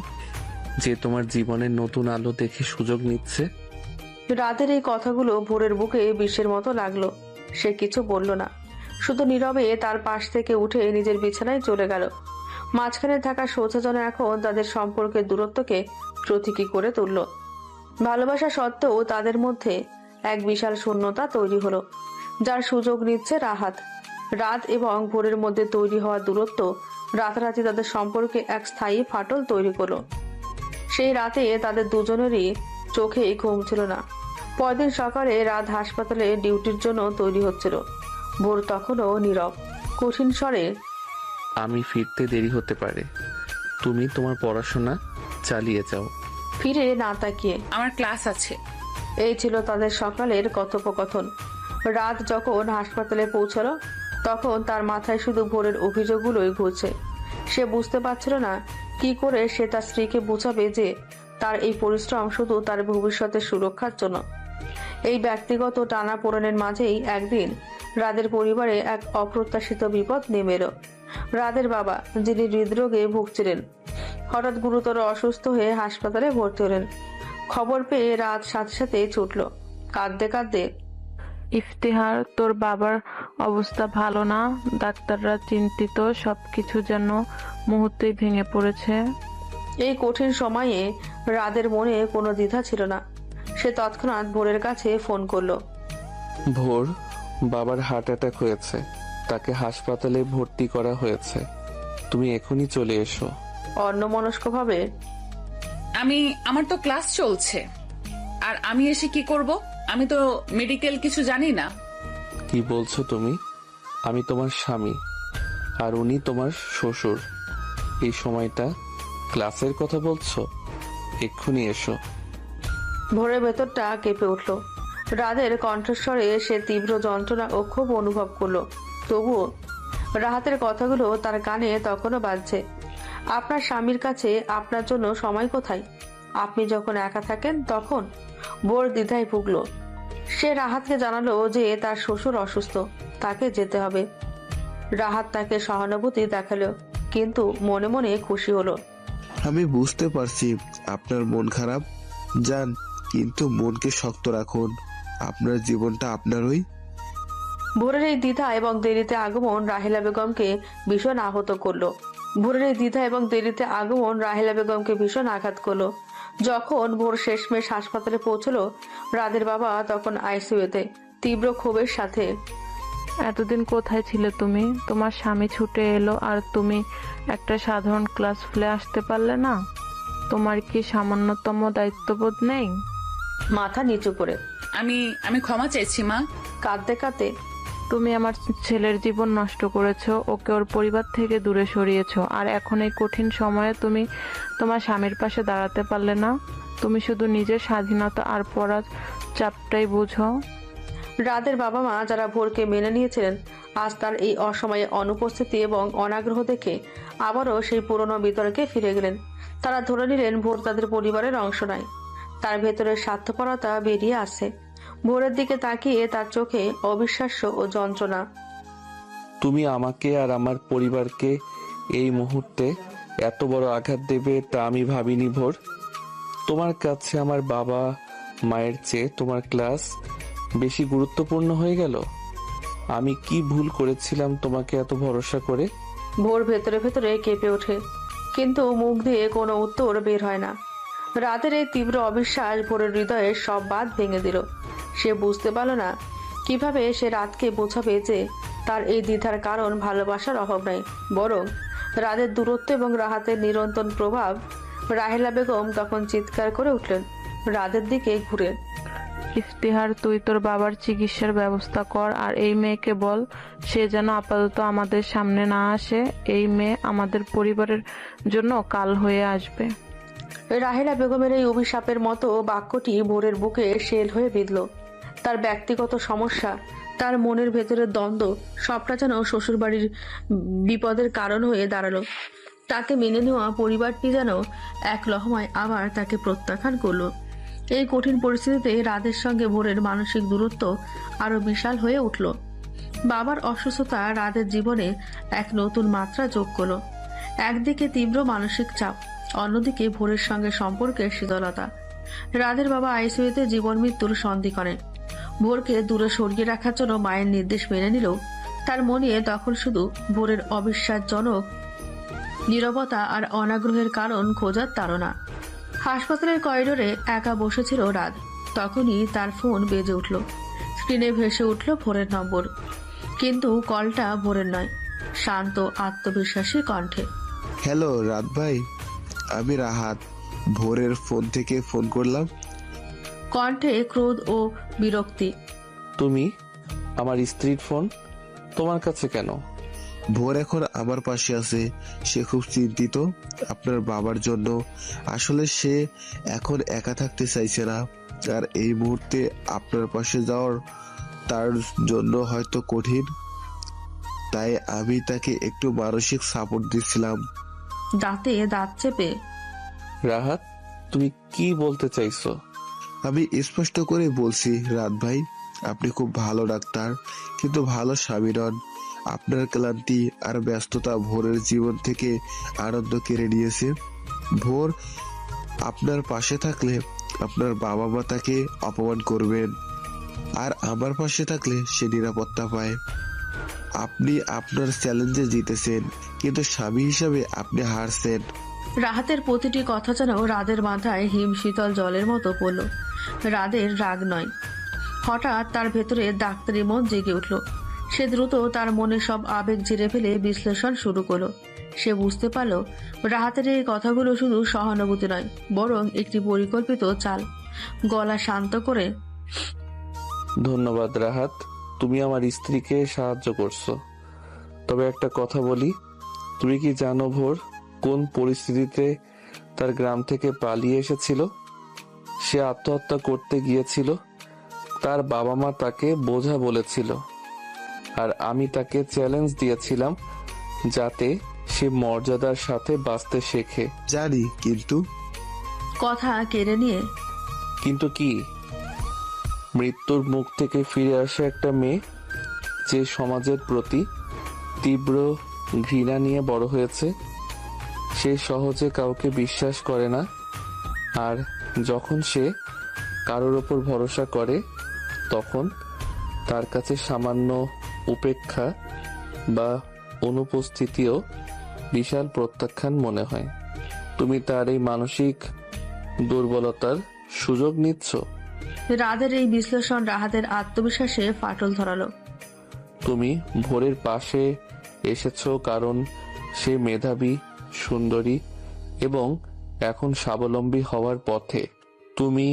যে তোমার জীবনের নতুন আলো দেখে সুযোগ নিচ্ছে। রাতের এই কথাগুলো ভোরের বুকে বিষের মতো লাগলো। সে কিছু বলল না, শুধু নীরবে তার পাশ থেকে উঠে নিজের বিছানায় চলে গেল। মাঝখানে থাকা সোজা যেন এখন তাদের সম্পর্কের দূরত্বকে প্রতীকী করে তুলল। ভালোবাসা সত্ত্বেও তাদের মধ্যে এক বিশাল শূন্যতা তৈরি হলো, যার সুযোগ নিচ্ছে রাহাত। রাত এবং ভোরের মধ্যে তৈরি হওয়া দূরত্ব রাতারাতি তাদের সম্পর্কে এক স্থায়ী ফাটল তৈরি করলো। সেই রাতে তাদের দুজনেরই চোখে ঘুম ছিল না। পরদিন সকালে রাত হাসপাতালে ডিউটির জন্য তৈরি হচ্ছিল। ভোর তখনও নীরব, কঠিন স্বরে, আমি ফিরতে দেরি হতে পারে, তুমি তোমার পড়াশোনা চালিয়ে যাও। ফিরে না তাকিয়ে, আমার ক্লাস আছে। এই ছিল তাদের সকালের কথোপকথন। রাত যখন হাসপাতালে পৌঁছালো তখন তার মাথায় শুধু ভোরের অভিযোগগুলোই ঘুরছে। সে বুঝতে পারছিল না কি করে সে তার স্ত্রীকে বোঝাবে যে তার এই পরিশ্রম শুধু তার ভবিষ্যতের সুরক্ষার জন্য। এই ব্যক্তিগত টানাপোড়েনের মাঝেই একদিন রাদের পরিবারে এক অপ্রত্যাশিত বিপদ নেমে এলো। রাদের বাবা, যিনি হৃদরোগে ভুগছিলেন, হঠাৎ গুরুতর অসুস্থ হয়ে হাসপাতালে ভর্তি হলেন। খবর পেয়ে রাত সাথে সাথে ছুটল, কাঁদতে কাঁদতে, ইফতিহার, তোর বাবার অবস্থা ভালো না, ডাক্তাররা চিন্তিত, সবকিছু যেন মুহূর্তেই ভেঙে পড়েছে। এই কঠিন সময়ে রাদের মনে কোনো দ্বিধা ছিল না। সে তৎক্ষণাৎ ভোরের কাছে ফোন করলো। ভোর, বাবার হার্ট অ্যাটাক হয়েছে, তাকে হাসপাতালে ভর্তি করা হয়েছে, তুমি এখনই চলে এসো। অন্যমনস্কভাবে, আমার তো ক্লাস চলছে, আর আমি এসে কি করব? আমি তো মেডিকেল কিছু জানি না। কি বলছো তুমি? আমি তোমার স্বামী আর উনি তোমার শ্বশুর। এই সময়টা ক্লাসের কথা বলছো? এক্ষুনি এসো। ভোরের ভেতরটা কেঁপে উঠল। রাদের কণ্ঠস্বরে সে তীব্র যন্ত্রণা ও ক্ষোভ অনুভব করলো। তবুও রাহাতের কথাগুলো তার কানে তখনও বাজছে। আপনার স্বামীর কাছে আপনার জন্য সময় কোথায়? আপনি যখন একা থাকেন তখন। ভোর দ্বিধায় ভুগল। সে রাহাতকে জানালো যে তার শ্বশুর অসুস্থ, তাকে যেতে হবে। রাহাত তাকে সহানুভূতি দেখালো, কিন্তু মনে মনে খুশি হলো। আমি বুঝতে পারছি আপনার মন খারাপ, যান, কিন্তু মনকে শক্ত রাখুন, আপনার জীবনটা আপনারই। ভোরের এই দ্বিধা এবং দেরিতে আগমন রাহেলা বেগমকে ভীষণ আহত করলো। ভোরের এই দ্বিধা এবং দেরিতে আগমন রাহেলা বেগমকে ভীষণ আঘাত করলো। যখন ভোর শেষমেশ হাসপাতালে পৌঁছলো, রাদের বাবা তখন আইসিইউতে তীব্র ক্ষোভের সাথে। এতদিন কোথায় ছিলে তুমি? তোমার স্বামী ছুটে এলো আর তুমি একটা সাধারণ ক্লাস ফেলে আসতে পারলে না? তোমার কি সামান্যতম দায়িত্ববোধ নেই? মাথা নিচু করে আমি আমি ক্ষমা চাইছি মা। কাঁদতে কাঁদতে, তুমি আমার ছেলের জীবন নষ্ট করেছো, ওকে ওর পরিবার থেকে দূরে সরিয়েছো, আর এখন এই কঠিন সময়ে তুমি তোমার স্বামীর পাশে দাঁড়াতে পারলে না? তুমি শুধু নিজের স্বাধীনতা আর পড়ার চাপটাই বুঝো। রাদের বাবা মা যারা ভোরকে মেনে নিয়েছিলেন, আজ তার এই অসময়ে অনুপস্থিতি এবং অনাগ্রহ দেখে আবারও সেই পুরনো বিতর্কে ফিরে গেলেন। তারা ধরে নিলেন ভোর তাদের পরিবারের অংশ নয়। তার ভেতরের স্বার্থপরতা বেরিয়ে আসে। ভোরের দিকে তাকিয়ে তার চোখে অবিশ্বাস্য ও যন্ত্রণা। তুমি আমাকে আর আমার পরিবারকে এই মুহূর্তে এত বড় আঘাত দেবে তা আমি ভাবিনি ভোর। তোমার কাছে আমার বাবা মায়ের চেয়ে তোমার ক্লাস বেশি গুরুত্বপূর্ণ হয়ে গেল। আমি কি ভুল করেছিলাম তোমাকে এত ভরসা করে? ভোর ভেতরে ভেতরে কেঁপে ওঠে, কিন্তু মুখ দিয়ে কোনো উত্তর বের হয় না। রাতের এই তীব্র অবিশ্বাস ভোরের হৃদয়ে সব বাঁধ ভেঙে দিল। সে বুঝতে পারল না কিভাবে সে রাতকে বোঝাবে যে তার এই দ্বিধার কারণ ভালোবাসার অভাব নাই, বরং রাতের দূরত্ব এবং রাহাতের নিরন্তর প্রভাব। রাহেলা বেগম তখন চিৎকার করে উঠলেন রাতের দিকে ঘুরে। ইফতিহার, তুই তোর বাবার চিকিৎসার ব্যবস্থা কর আর এই মেয়েকে বল সে যেন আপাতত আমাদের সামনে না আসে। এই মেয়ে আমাদের পরিবারের জন্য কাল হয়ে আসবে। রাহেলা বেগমের এই অভিশাপের মতো বাক্যটি ভোরের বুকে শেল হয়ে বিঁধল। তার ব্যক্তিগত সমস্যা, তার মনের ভেতরের দ্বন্দ্ব, সবটা যেন শ্বশুরবাড়ির বিপদের কারণ হয়ে দাঁড়ালো। তাকে মেনে নেওয়া পরিবারটি যেন এক লহমায় আবার তাকে প্রত্যাখ্যান করলো। এই কঠিন পরিস্থিতিতে রাদের সঙ্গে ভোরের মানসিক দূরত্ব আরো বিশাল হয়ে উঠল। বাবার অসুস্থতা রাদের জীবনে এক নতুন মাত্রা যোগ করলো। একদিকে তীব্র মানসিক চাপ, অন্যদিকে ভোরের সঙ্গে সম্পর্কের শীতলতা। রাদের বাবা আইসিইউতে জীবন মৃত্যুর সন্ধিক্ষণে ভোরকে দূরে সরিয়ে রাখার জন্য মায়ের নির্দেশ মেনে নিলেও তার মনে তখন শুধু ভোরের অবিশ্বাসজনক নীরবতা আর অনাগ্রহের কারণ খোঁজার তাড়না। হাসপাতালের করিডোরে একা বসেছিল রাত। তখনই তার ফোন বেজে উঠল। স্ক্রিনে ভেসে উঠল ভোরের নম্বর, কিন্তু কলটা ভোরের নয়, শান্ত আত্মবিশ্বাসী কণ্ঠে। হ্যালো রাত ভাই, আমি রাহাত। ভোরের ফোন থেকে ফোন করলাম। কণ্ঠে ক্রোধ ও বিরক্তি। তুমি? আমার স্ত্রীর ফোন তোমার কাছে কেন? ভোর এখন আমার পাশে আছে। সে খুব চিন্তিত আপনার বাবার জন্য। আসলে সে এখন একা থাকতে চাইছে না, আর এই মুহূর্তে আপনার পাশে যাওয়ার তার জন্য হয়তো কঠিন। তাই আমি তাকে একটু মানসিক সাপোর্ট দিচ্ছিলাম। দাঁতে দাঁত চেপে। রাহাত, তুমি কি বলতে চাইছো? আমি স্পষ্ট করে বলছি রাত ভাই, আপনি খুব ভালো ডাক্তার, কিন্তু ভালো স্বামী নন। আপনার ক্লান্তি আর ব্যস্ততা ভোরের জীবন থেকে আনন্দ কেড়ে নিয়েছে। ভোর আপনার পাশে থাকলে আপনার বাবা মা তাকে অপমান করবেন, আর আমার পাশে থাকলে সে নিরাপত্তা পায়। আপনি আপনার চ্যালেঞ্জে জিতেছেন, কিন্তু স্বামী হিসাবে আপনি হারছেন। রাহাতের প্রতিটি কথা যেন রাদের মাথায় হিম শীতল জলের মতো পড়ল। রাদের রাগ নয়, হঠাৎ তার ভেতরে ডাক্তারি মন জেগে উঠল। সে দ্রুত তার মনে সব আবেগ ঝেড়ে ফেলে বিশ্লেষণ শুরু করলো। সে বুঝতে পারল রাহাতের এই কথাগুলো শুধু সহানুভূতি নয়, বরং একটি পরিকল্পিত চাল। গলা শান্ত করে, ধন্যবাদ রাহাত, তুমি আমার স্ত্রীকে সাহায্য করছো। তবে একটা কথা বলি, তুমি কি জানো ভোর কোন পরিস্থিতিতে তার গ্রাম থেকে পালিয়ে এসেছিল? সে আত্মহত্যা করতে গিয়েছিল। তার বাবা মা তাকে বোঝা বলেছিল, আর আমি তাকে চ্যালেঞ্জ দিয়েছিলাম যাতে সে মর্যাদার সাথে বাঁচতে শেখে। জানি, কিন্তু কথা কেড়ে নিয়ে, কিন্তু কি? মৃত্যুর মুখ থেকে ফিরে আসা একটা মেয়ে যে সমাজের প্রতি তীব্র ঘৃণা নিয়ে বড় হয়েছে, সে সহজে কাউকে বিশ্বাস করে না। আর যখন সে কারোর ওপর ভরসা করে, তখন তার কাছে সামান্য উপেক্ষা বা অনুপস্থিতিও বিশাল প্রত্যাখ্যান মনে হয়। তুমি তার এই মানসিক দুর্বলতার সুযোগ নিচ্ছ? রাদের এই বিশ্লেষণ রাহাতের আত্মবিশ্বাসে ফাটল ধরালো। তুমি ভোরের পাশে এসেছো কারণ সে মেধাবী, সুন্দরী এবং এখন স্বাবলম্বী হওয়ার পথে। তুমি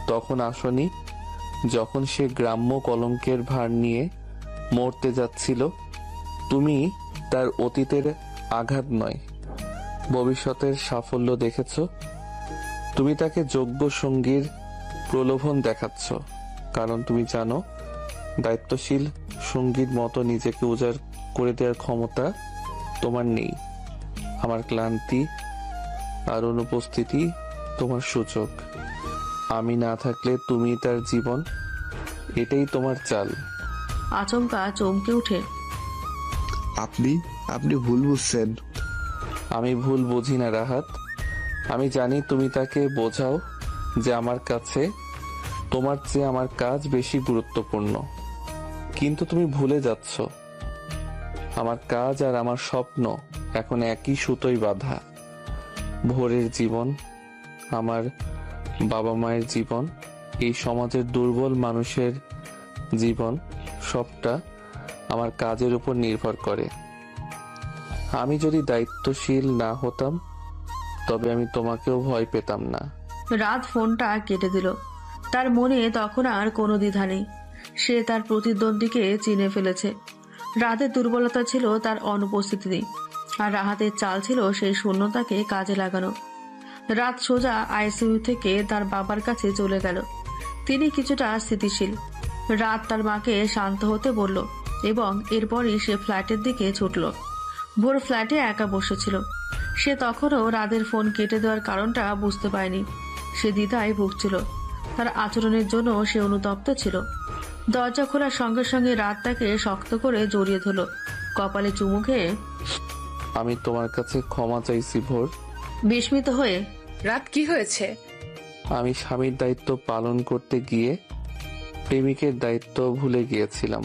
তখন আসনি যখন সে গ্রাম্য কলঙ্কের ভার নিয়ে মরতে যাচ্ছিল। তুমি তার অতীতের আঘাত নয়, ভবিষ্যতের সাফল্য দেখেছ। তুমি তাকে যোগ্য সঙ্গীর প্রলোভন দেখাচ্ছ, কারণ তুমি জানো দায়িত্বশীল সঙ্গীর মতো নিজেকে উজাড় করে দেওয়ার ক্ষমতা তোমার নেই। আমার ক্লান্তি আর অনুপস্থিতি তোমার সূচক। আমি না থাকলে তুমি তার জীবন, এটাই তোমার চাল। আচমকা চমকে উঠে আপনি আপনি ভুল বুঝছেন। আমি ভুল বুঝি না রাহাত। আমি জানি তুমি তাকে বোঝাও যে আমার কাছে তোমার চেয়ে আমার কাজ বেশি গুরুত্বপূর্ণ, কিন্তু তুমি ভুলে যাচ্ছ আমার কাজ আর আমার স্বপ্ন এখন একই সুতোয় বাঁধা। ভোরের জীবন, আমার বাবা মায়ের জীবন, এই সমাজের দুর্বল মানুষের জীবন, সবটা আমার কাজের উপর নির্ভর করে। আমি যদি দায়িত্বশীল না হতাম তবে আমি তোমাকেও ভয় পেতাম না। রাত ফোনটা কেটে দিল। তার মনে তখন আর কোনো দ্বিধা নেই। সে তার প্রতিদ্বন্দ্বীকে চিনে ফেলেছে। রাতের দুর্বলতা ছিল তার অনুপস্থিতি, আর রাহাতের চাল ছিল সেই শূন্যতাকে কাজে লাগানো। রাত সোজা আইসিইউ থেকে তার বাবার কাছে চলে গেল। তিনি কিছুটা স্থিতিশীল। রাত তার মাকে শান্ত হতে বলল এবং এরপরই সে ফ্ল্যাটের দিকে ছুটল। ভোর ফ্ল্যাটে একা বসেছিল। সে তখনও রাদের ফোন কেটে দেওয়ার কারণটা বুঝতে পারেনি। সে দ্বিধায় ভুগছিল। তার আচরণের জন্য সে অনুতপ্ত ছিল। দরজা খোলার সঙ্গে সঙ্গে রাত তাকে শক্ত করে জড়িয়ে ধরল। কপালে চুমু খেয়ে আমি তোমার কাছে ক্ষমা চাইছি ভোর। বিস্মিত হয়ে রাত, কি হয়েছে? আমি স্বামীর দায়িত্ব পালন করতে গিয়ে প্রেমিকের দায়িত্ব ভুলে গিয়েছিলাম।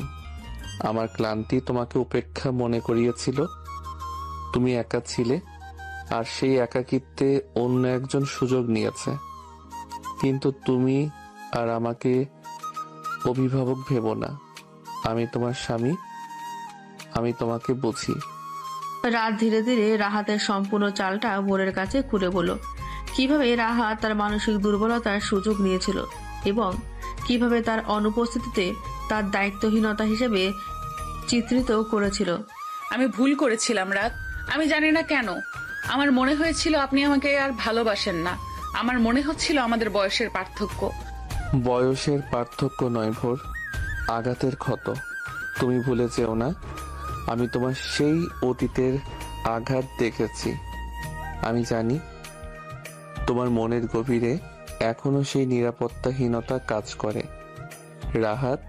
আমার ক্লান্তি তোমাকে উপেক্ষা মনে করিয়েছিল। তুমি একা ছিলে, আর সেই একাকিত্বে অন্য একজন সুযোগ নিয়েছে। কিন্তু তুমি আর আমাকে অভিভাবক ভেবো না। আমি তোমার স্বামী, আমি তোমাকে বুঝি। রাত ধীরে ধীরে রাহাতের সম্পূর্ণ চালটা ভোরের কাছে খুলে বলল। কিভাবে রাহাত তার মানসিক দুর্বলতার সুযোগ নিয়েছিল এবং কিভাবে তার অনুপস্থিতিতে তার দায়িত্বহীনতা হিসেবে চিত্রিত করেছিল। আমি ভুল করেছিলাম রাত। আমি জানি না কেন আমার মনে হয়েছিল আপনি আমাকে আর ভালোবাসেন না। আমার মনে হচ্ছিল আমাদের বয়সের পার্থক্য। বয়সের পার্থক্য নয় ভোর, আঘাতের ক্ষত। তুমি ভুলে যেও না, আমি তোমার সেই অতীতের আঘাত দেখেছি। আমি জানি তোমার মনের গভীরে এখনো সেই নিরাপত্তাহীনতা কাজ করে। রাহাত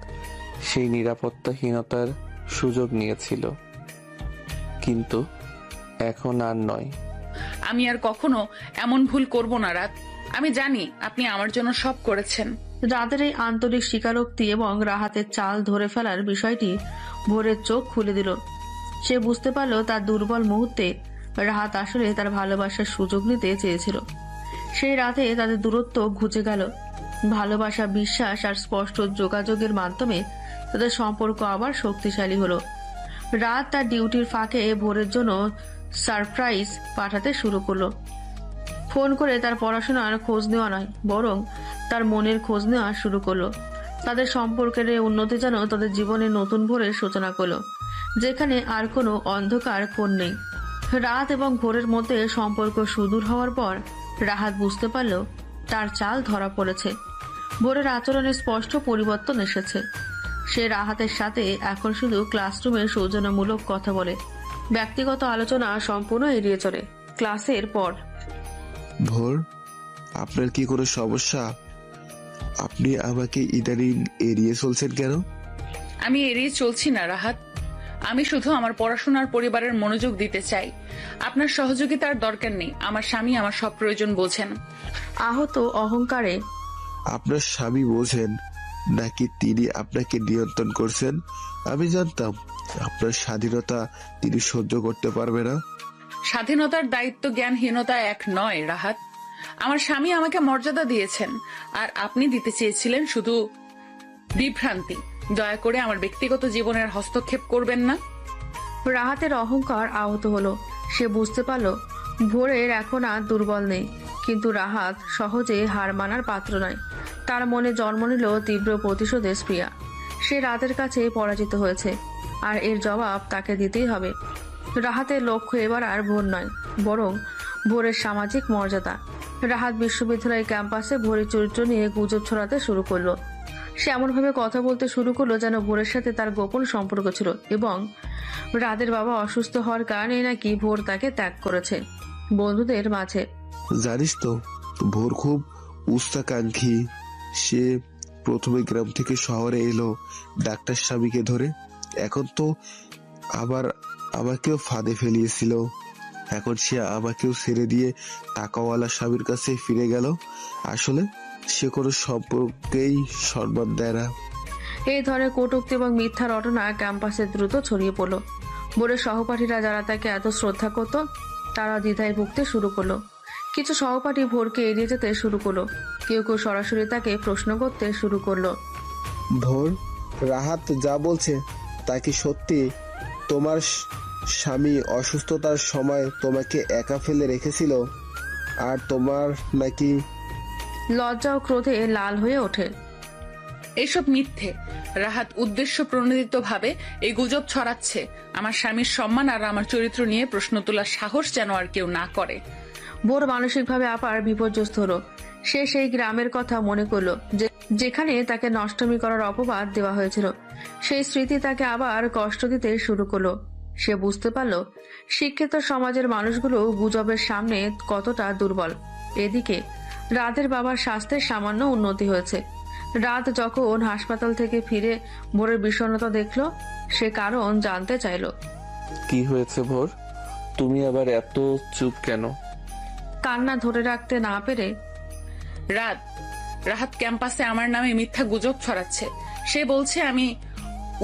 সেই নিরাপত্তাহীনতার সুযোগ নিয়েছিল, কিন্তু এখন আর নয়। আমি আর কখনো এমন ভুল করব না রাত। আমি জানি আপনি আমার জন্য সব করেছেন। রাতের এই আন্তরিক স্বীকারোক্তি এবং রাহাতের চাল ধরে ফেলার বিষয়টি ভোরের চোখ খুলে দিল। সে বুঝতে পারল তার দুর্বল মুহূর্তে রাহাত আসলে তার ভালোবাসার সুযোগ নিতে চেয়েছিল। সেই রাতে তাদের দূরত্ব ঘুচে গেল। ভালোবাসা, বিশ্বাস আর স্পষ্ট যোগাযোগের মাধ্যমে তাদের সম্পর্ক আবার শক্তিশালী হলো। রাত তার ডিউটির ফাঁকে ভোরের জন্য সারপ্রাইজ পাঠাতে শুরু করলো। ফোন করে তার পড়াশোনার খোঁজ নেওয়া নয়, বরং তার মনের খোঁজ নেওয়া শুরু করলো। তাদের সম্পর্কের উন্নতি যেন তাদের জীবনের নতুন ভোরের সূচনা করলো, যেখানে আর কোনো অন্ধকার কোণ নেই। রাত এবং ভোরের মধ্যে সম্পর্ক সুদূর হওয়ার পর রাহাত বুঝতে পারল তার চাল ধরা পড়েছে। ভোরের আচরণে স্পষ্ট পরিবর্তন এসেছে। সে রাহাতের সাথে এখন শুধু ক্লাসরুমে সৌজন্যমূলক কথা বলে, ব্যক্তিগত আলোচনা সম্পূর্ণ এড়িয়ে চলে। ক্লাসের পর ভোর, আপনার কি কোনো সমস্যা? আপনি আমাকে ইদানিং এড়িয়ে চলছেন কেন? আমি এড়িয়ে চলছি না রাহাত। আমি শুধু আমার পড়াশোনার পরিবারের মনোযোগ দিতে চাই। আপনার সহযোগিতার দরকার নেই। আমার স্বামী আমার সব প্রয়োজন বোঝেন। আহত অহংকারে আপনার স্বামী বোঝেন নাকি তিনি আপনাকে নিয়ন্ত্রণ করছেন? আমি জানতাম আপনার স্বাধীনতা তিনি সহ্য করতে পারবে না। স্বাধীনতার দায়িত্ব জ্ঞানহীনতা এক নয় রাহাত। আমার স্বামী আমাকে মর্যাদা দিয়েছেন, আর আপনি দিতে চেয়েছিলেন শুধু বিভ্রান্তি। দয়া করে আমার ব্যক্তিগত জীবনের হস্তক্ষেপ করবেন না। রাহাতের অহংকার আহত হলো। সে বুঝতে পারল ভোরের এখন আর দুর্বল নেই, কিন্তু রাহাত সহজে হার মানার পাত্র নয়। তার মনে জন্ম নিল তীব্র প্রতিশোধের স্পৃহা। সে রাতের কাছে পরাজিত হয়েছে, আর এর জবাব তাকে দিতেই হবে। রাহাতের লক্ষ্য এবার আর ভোর নয়, বরং ভোরের সামাজিক মর্যাদা। রাহাত বিশ্ববিদ্যালয় ক্যাম্পাসে ভোরের চরিত্র নিয়ে গুজব ছড়াতে শুরু করলো। সে এমনভাবে কথা বলতে শুরু করলো যেন ভোরের সাথে তার গোপন সম্পর্ক ছিল, এবং রাতের বাবা অসুস্থ হওয়ার কারণে নাকি ভোর তাকে ত্যাগ করেছে বন্ধুদের মাঝে। জানিস তো, ভোর খুব উচ্চাকাঙ্ক্ষী। সে প্রথমে গ্রাম থেকে শহরে এলো ডাক্তার স্বামীকে ধরে, এখন তো আবার আমাকেও ফাঁদে ফেলিয়েছিল। এখন সে আমাকেও ছেড়ে দিয়ে টাকাওয়ালা স্বামীর কাছে ফিরে গেল। আসলে সে কোনো সম্পর্কেই সম্মান দেয় না। এই ধরনের কটূক্তি এবং মিথ্যা রটনা ক্যাম্পাসে দ্রুত ছড়িয়ে পড়ল। ভোরের সহপাঠীরা যারা তাকে এত শ্রদ্ধা করত, তারা দ্বিধায় ভুগতে শুরু করলো। কিছু সহপাঠী ভোরকে এড়িয়ে যেতে শুরু করলো, কেউ কেউ সরাসরি তাকে প্রশ্ন করতে শুরু করলো। ভোর, রাহাত যা বলছে তা কি সত্যি? তোমার স্বামী অসুস্থতার সময় তোমাকে একা ফেলে রেখেছিল, আর তোমার নাকি? লজ্জা ও ক্রোধে লাল হয়ে ওঠে। এইসব মিথ্যে। রাহাত উদ্দেশ্য প্রণোদিত ভাবে এই গুজব ছড়াচ্ছে। আমার স্বামীর সম্মান আর আমার চরিত্র নিয়ে প্রশ্ন তোলার সাহস যেন আর কেউ না করে। ভোর মানসিকভাবে আবার বিপর্যস্ত হলো। সে সেই গ্রামের কথা মনে করলো যেখানে তাকে নষ্টমী করার অপবাদ দেওয়া হয়েছিল। সেই স্মৃতি তাকে আবার কষ্ট দিতে শুরু করলো। সে বুঝতে পারল শিক্ষিত সমাজের মানুষগুলো গুজবের সামনে কতটা দুর্বল। এদিকে রাতের বাবার স্বাস্থ্যের সামান্য উন্নতি হয়েছে। রাত যখন হাসপাতাল থেকে ফিরে ভোরের বিষণ্ণতা দেখলো, সে কারণ জানতে চাইল। কি হয়েছে ভোর? তুমি আবার এত চুপ কেন? কান্না ধরে রাখতে না পেরে রাহাত ক্যাম্পাসে আমার নামে মিথ্যা গুজব ছড়াচ্ছে। সে বলছে আমি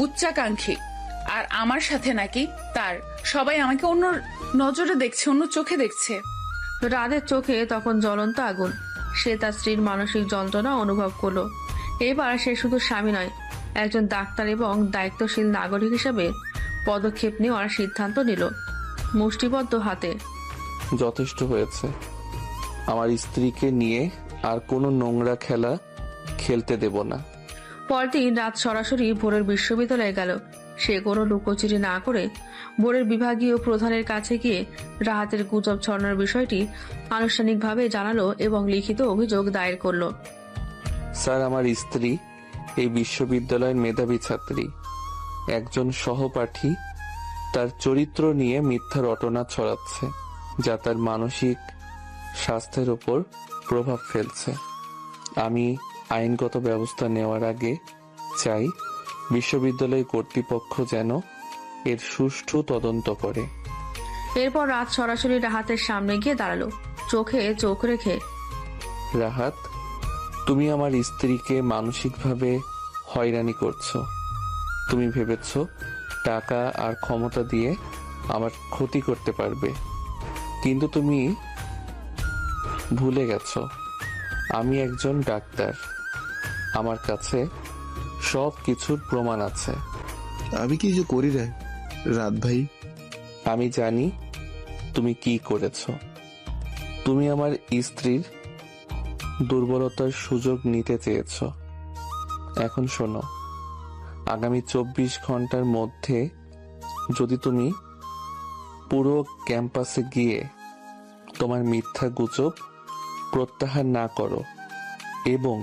উচ্চাকাঙ্ক্ষী, আর আমার সাথে নাকি তার সবাই আমাকে অন্য নজরে দেখছে, অন্য চোখে দেখছে। রাতের চোখে তখন জ্বলন্ত আগুন। সে তার স্ত্রীর মানসিক যন্ত্রণা অনুভব করলো। এবার সে শুধু স্বামী নয়, একজন ডাক্তার এবং দায়িত্বশীল নাগরিক হিসেবে পদক্ষেপ নেওয়ার সিদ্ধান্ত নিল মুষ্টিবদ্ধ হাতে। যথেষ্ট হয়েছে। আমার স্ত্রীকে নিয়ে আর কোনো নোংরা খেলা খেলতে দেব না। পরদিন রাত সরাসরি ভোরের বিশ্ববিদ্যালয়ে গেল। সে কোনো লুকোচুরি না করে ভোরের বিভাগীয় প্রধানের কাছে গিয়ে রাহাতের গুজব ছড়ানোর বিষয়টি আনুষ্ঠানিকভাবে জানালো এবং লিখিত অভিযোগ দায়ের করলো। স্যার, আমার স্ত্রী এই বিশ্ববিদ্যালয়ের মেধাবী ছাত্রী। একজন সহপাঠী তার চরিত্র নিয়ে মিথ্যা রটনা ছড়াচ্ছে, যা তার মানসিক স্বাস্থ্যের ওপর প্রভাব ফেলছে। আমি আইনগত ব্যবস্থা নেওয়ার আগে চাই বিশ্ববিদ্যালয় কর্তৃপক্ষ যেন এর সুষ্ঠু তদন্ত করে। এরপর রাত সরাসরি রাহাতের সামনে গিয়ে দাঁড়ালো, চোখে চোখ রেখে। রাহাত, তুমি আমার স্ত্রীকে মানসিকভাবে হয়রানি করছো। তুমি ভেবেছ টাকা আর ক্ষমতা দিয়ে আমার ক্ষতি করতে পারবে, কিন্তু তুমি ভুলে গেছো আমি একজন ডাক্তার। আমার কাছে সব কিছুর প্রমাণ আছে। আমি কিছু করি না রাত ভাই। আমি জানি তুমি কি করেছো। তুমি আমার স্ত্রীর দুর্বলতার সুযোগ নিতে চেয়েছ। এখন শোনো, আগামী 24 ঘন্টার মধ্যে যদি তুমি পুরো ক্যাম্পাসে গিয়ে তোমার মিথ্যা গুজব প্রত্যাহার না করো এবং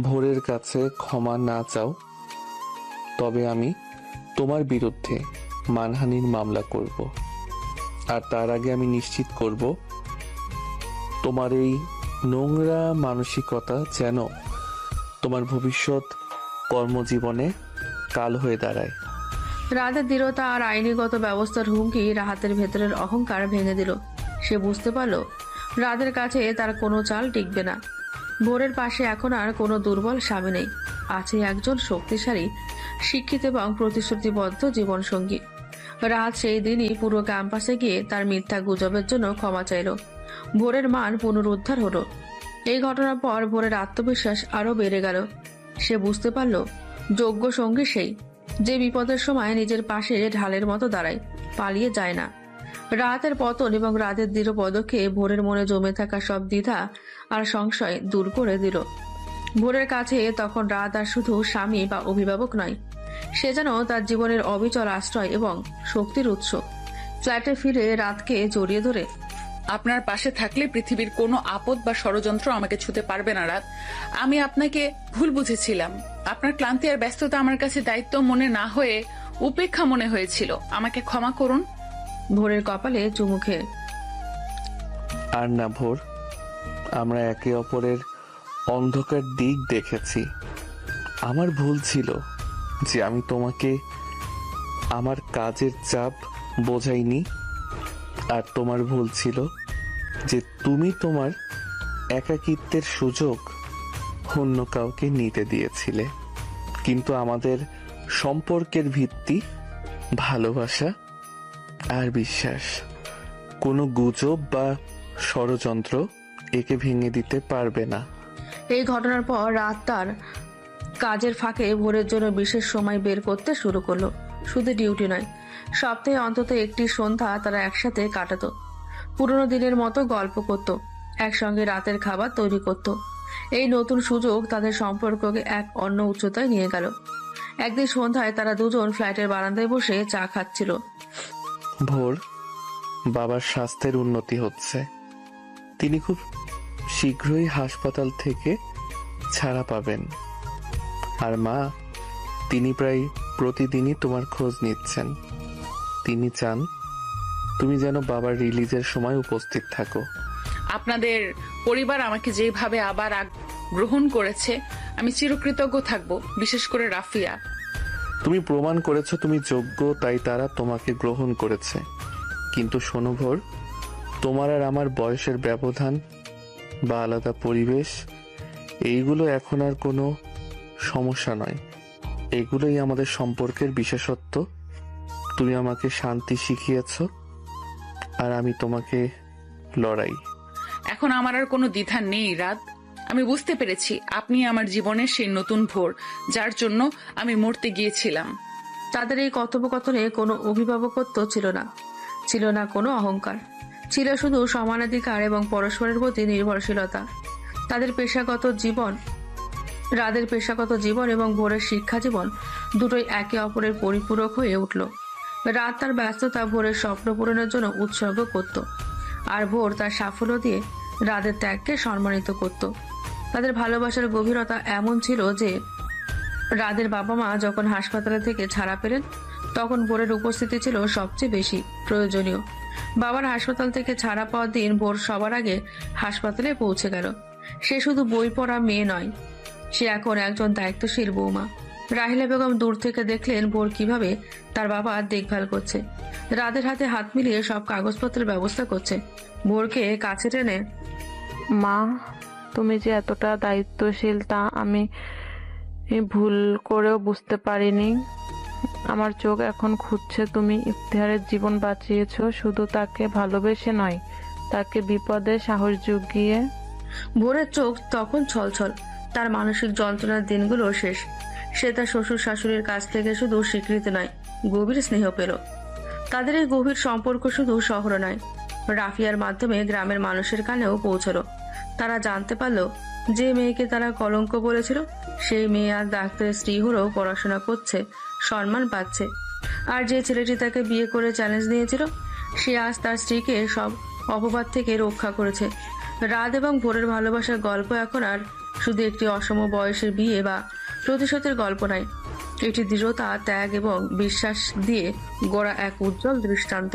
ভোরের কাছে ক্ষমা না চাও, তবে আমি তোমার বিরুদ্ধে মানহানির মামলা করব। আর তার আগে আমি নিশ্চিত করব তোমার এই নোংরা মানসিকতা যেন তোমার ভবিষ্যৎ কর্মজীবনে কাল হয়ে দাঁড়ায়। রাতের দৃঢ়তা আর আইনিগত ব্যবস্থার হুমকি রাহাতের ভেতরের অহংকার ভেঙে দিল। সে বুঝতে পারল রাতের কাছে তার কোনো চাল টিকবে না। ভোরের পাশে এখন আর কোনো দুর্বল স্বামী নেই, আছে একজন শক্তিশালী, শিক্ষিত এবং প্রতিশ্রুতিবদ্ধ জীবনসঙ্গী। রাত সেই দিনই পুরো ক্যাম্পাসে গিয়ে তার মিথ্যা গুজবের জন্য ক্ষমা চাইল। ভোরের মান পুনরুদ্ধার হলো। এই ঘটনার পর ভোরের আত্মবিশ্বাস আরো বেড়ে গেল। সে বুঝতে পারল যোগ্য সঙ্গী সেই, যে বিপদের সময় নিজের পাশে ঢালের মতো দাঁড়ায়, পালিয়ে যায় না। রাতের পতন এবং রাতের দৃঢ় পদক্ষেপ ভোরের মনে জমে থাকা সব দ্বিধা আর সংশয় দূর করে দিল। ভোরের কাছে তখন রাত আর শুধু স্বামী বা অভিভাবক নয়, সে যেন তার জীবনের অবিচল আশ্রয় এবং শক্তির উৎস। ফ্ল্যাটে ফিরে রাতকে জড়িয়ে ধরে, আপনার পাশে থাকলে পৃথিবীর কোনো আপদ বা ষড়যন্ত্র আমাকে ছুঁতে পারবে না রাত। আমি আপনাকে ভুল বুঝেছিলাম। আপনার ক্লান্তি আর ব্যস্ততা আমার কাছে দায়িত্ব মনে না হয়ে উপেক্ষা মনে হয়েছিল। আমাকে ক্ষমা করুন। ভোরের কপালে চুমু খেয়ে, আর না ভোর, আমরা একে অপরের অন্ধকার দিক দেখেছি। আমার ভুল ছিল যে আমি তোমাকে আমার কাজের চাপ বোঝাইনি, আর তোমার ভুল ছিল যে তুমি তোমার একাকিত্বের সুযোগ অন্য কাউকে নিতে দিয়েছিলে। কিন্তু আমাদের সম্পর্কের ভিত্তি ভালোবাসা আর বিশ্বাস। কোনো গুজব বা ষড়যন্ত্র একে ভেঙে দিতে পারবে না। এই ঘটনার পর রাত তার কাজের ফাঁকে ভোরের জন্য বিশেষ সময় বের করতে শুরু করলো। শুধু ডিউটি নয়, সপ্তাহে অন্তত একটি সন্ধ্যা তারা একসাথে কাটাতো। পুরোনো দিনের মতো গল্প করত, একসঙ্গে রাতের খাবার তৈরি করত। এই নতুন সুযোগ তাদের সম্পর্ককে এক অন্য উচ্চতায় নিয়ে গেল। একদিন সন্ধ্যায় তারা দুজন ফ্ল্যাটের বারান্দায় বসে চা খাচ্ছিল। ভোর, বাবার স্বাস্থ্যের উন্নতি হচ্ছে। তিনি খুব শীঘ্রই হাসপাতাল থেকে ছাড়া পাবেন। আর মা, তিনি প্রায় প্রতিদিনই তোমার খোঁজ নিচ্ছেন। তিনি চান তুমি যেন বাবার রিলিজের সময় উপস্থিত থাকো। আপনাদের পরিবার আমাকে যেভাবে আবার গ্রহণ করেছে, আমি চিরকৃতজ্ঞ থাকব। বিশেষ করে রাফিয়া। তুমি প্রমাণ করেছো তুমি যোগ্য, তাই তারা তোমাকে গ্রহণ করেছে। কিন্তু শোনো ভোর, তোমার আর আমার বয়সের ব্যবধান বা আলাদা পরিবেশ, এইগুলো এখন আর কোনো সমস্যা নয়। এগুলোই আমাদের সম্পর্কের বিশেষত্ব। তুমি আমাকে শান্তি শিখিয়েছ, আর আমি তোমাকে লড়াই। এখন আমার আর কোনো দ্বিধা নেই রাত। আমি বুঝতে পেরেছি আপনি আমার জীবনের সেই নতুন ভোর, যার জন্য আমি মরতে গিয়েছিলাম। তাদের এই কথোপকথনে কোনো অভিভাবকত্ব ছিল না, ছিল না কোনো অহংকার, ছিল শুধু সমানাধিকার এবং পরস্পরের প্রতি নির্ভরশীলতা। তাদের পেশাগত জীবন, রাদের পেশাগত জীবন এবং ভোরের শিক্ষা জীবন দুটোই একে অপরের পরিপূরক হয়ে উঠল। রাত তার ব্যস্ততা ভোরের স্বপ্ন পূরণের জন্য উৎসর্গ করত, আর ভোর তার সাফল্য দিয়ে রাদের ত্যাগকে সম্মানিত করত। তাদের ভালোবাসার গভীরতা এমন ছিল যে রাদের বাবা মা যখন হাসপাতালে থেকে ছাড়া পেলেন, তখন ভোরের উপস্থিতি ছিল সবচেয়ে বেশি প্রয়োজনীয়। বাবার হাসপাতাল থেকে ছাড়া পাওয়ার দিন ভোর সবার আগে হাসপাতালে পৌঁছে গেল। সে শুধু বই পড়া মেয়ে নয়, সে এখন একজন দায়িত্বশীল বৌমা। রাহিলা বেগম দূর থেকে দেখলেন ভোর কিভাবে তার বাবা দেখভাল করছে, রাদের হাতে হাত মিলিয়ে সব কাগজপত্রের ব্যবস্থা করছে। ভোরকে কাছে টেনে, মা, তুমি যে এতটা দায়িত্বশীল তা আমি ভুল করেও বুঝতে পারিনি। আমার চোখ এখন খুঁজছে তুমি ইফতিহারের জীবন বাঁচিয়েছো, শুধু তাকে ভালোবেসে নয়, তাকে বিপদে সাহস জুগিয়ে। ভোরের চোখ তখন ছলছল। তার মানসিক যন্ত্রণার দিনগুলো শেষ। সে তার শ্বশুর শাশুড়ির কাছ থেকে শুধু স্বীকৃতি নয়, গভীর স্নেহ পেল। তাদের এই গভীর সম্পর্ক শুধু শহরে নয়, রাফিয়ার মাধ্যমে গ্রামের মানুষের কানেও পৌঁছলো। তারা জানতে পারল যে মেয়েকে তারা কলঙ্ক বলেছিল, সেই মেয়ে আর ডাক্তারের স্ত্রী হলেও পড়াশোনা করছে, সম্মান পাচ্ছে। আর যে ছেলেটি তাকে বিয়ে করে চ্যালেঞ্জ নিয়েছিল, সে আজ তার স্ত্রীকে সব অপবাদ থেকে রক্ষা করেছে। রাত এবং ভোরের ভালোবাসার গল্প এখন আর শুধু একটি অসম বয়সের বিয়ে বা প্রতিশোধের গল্প নয়, এটি দৃঢ়তা, ত্যাগ এবং বিশ্বাস দিয়ে গড়া এক উজ্জ্বল দৃষ্টান্ত।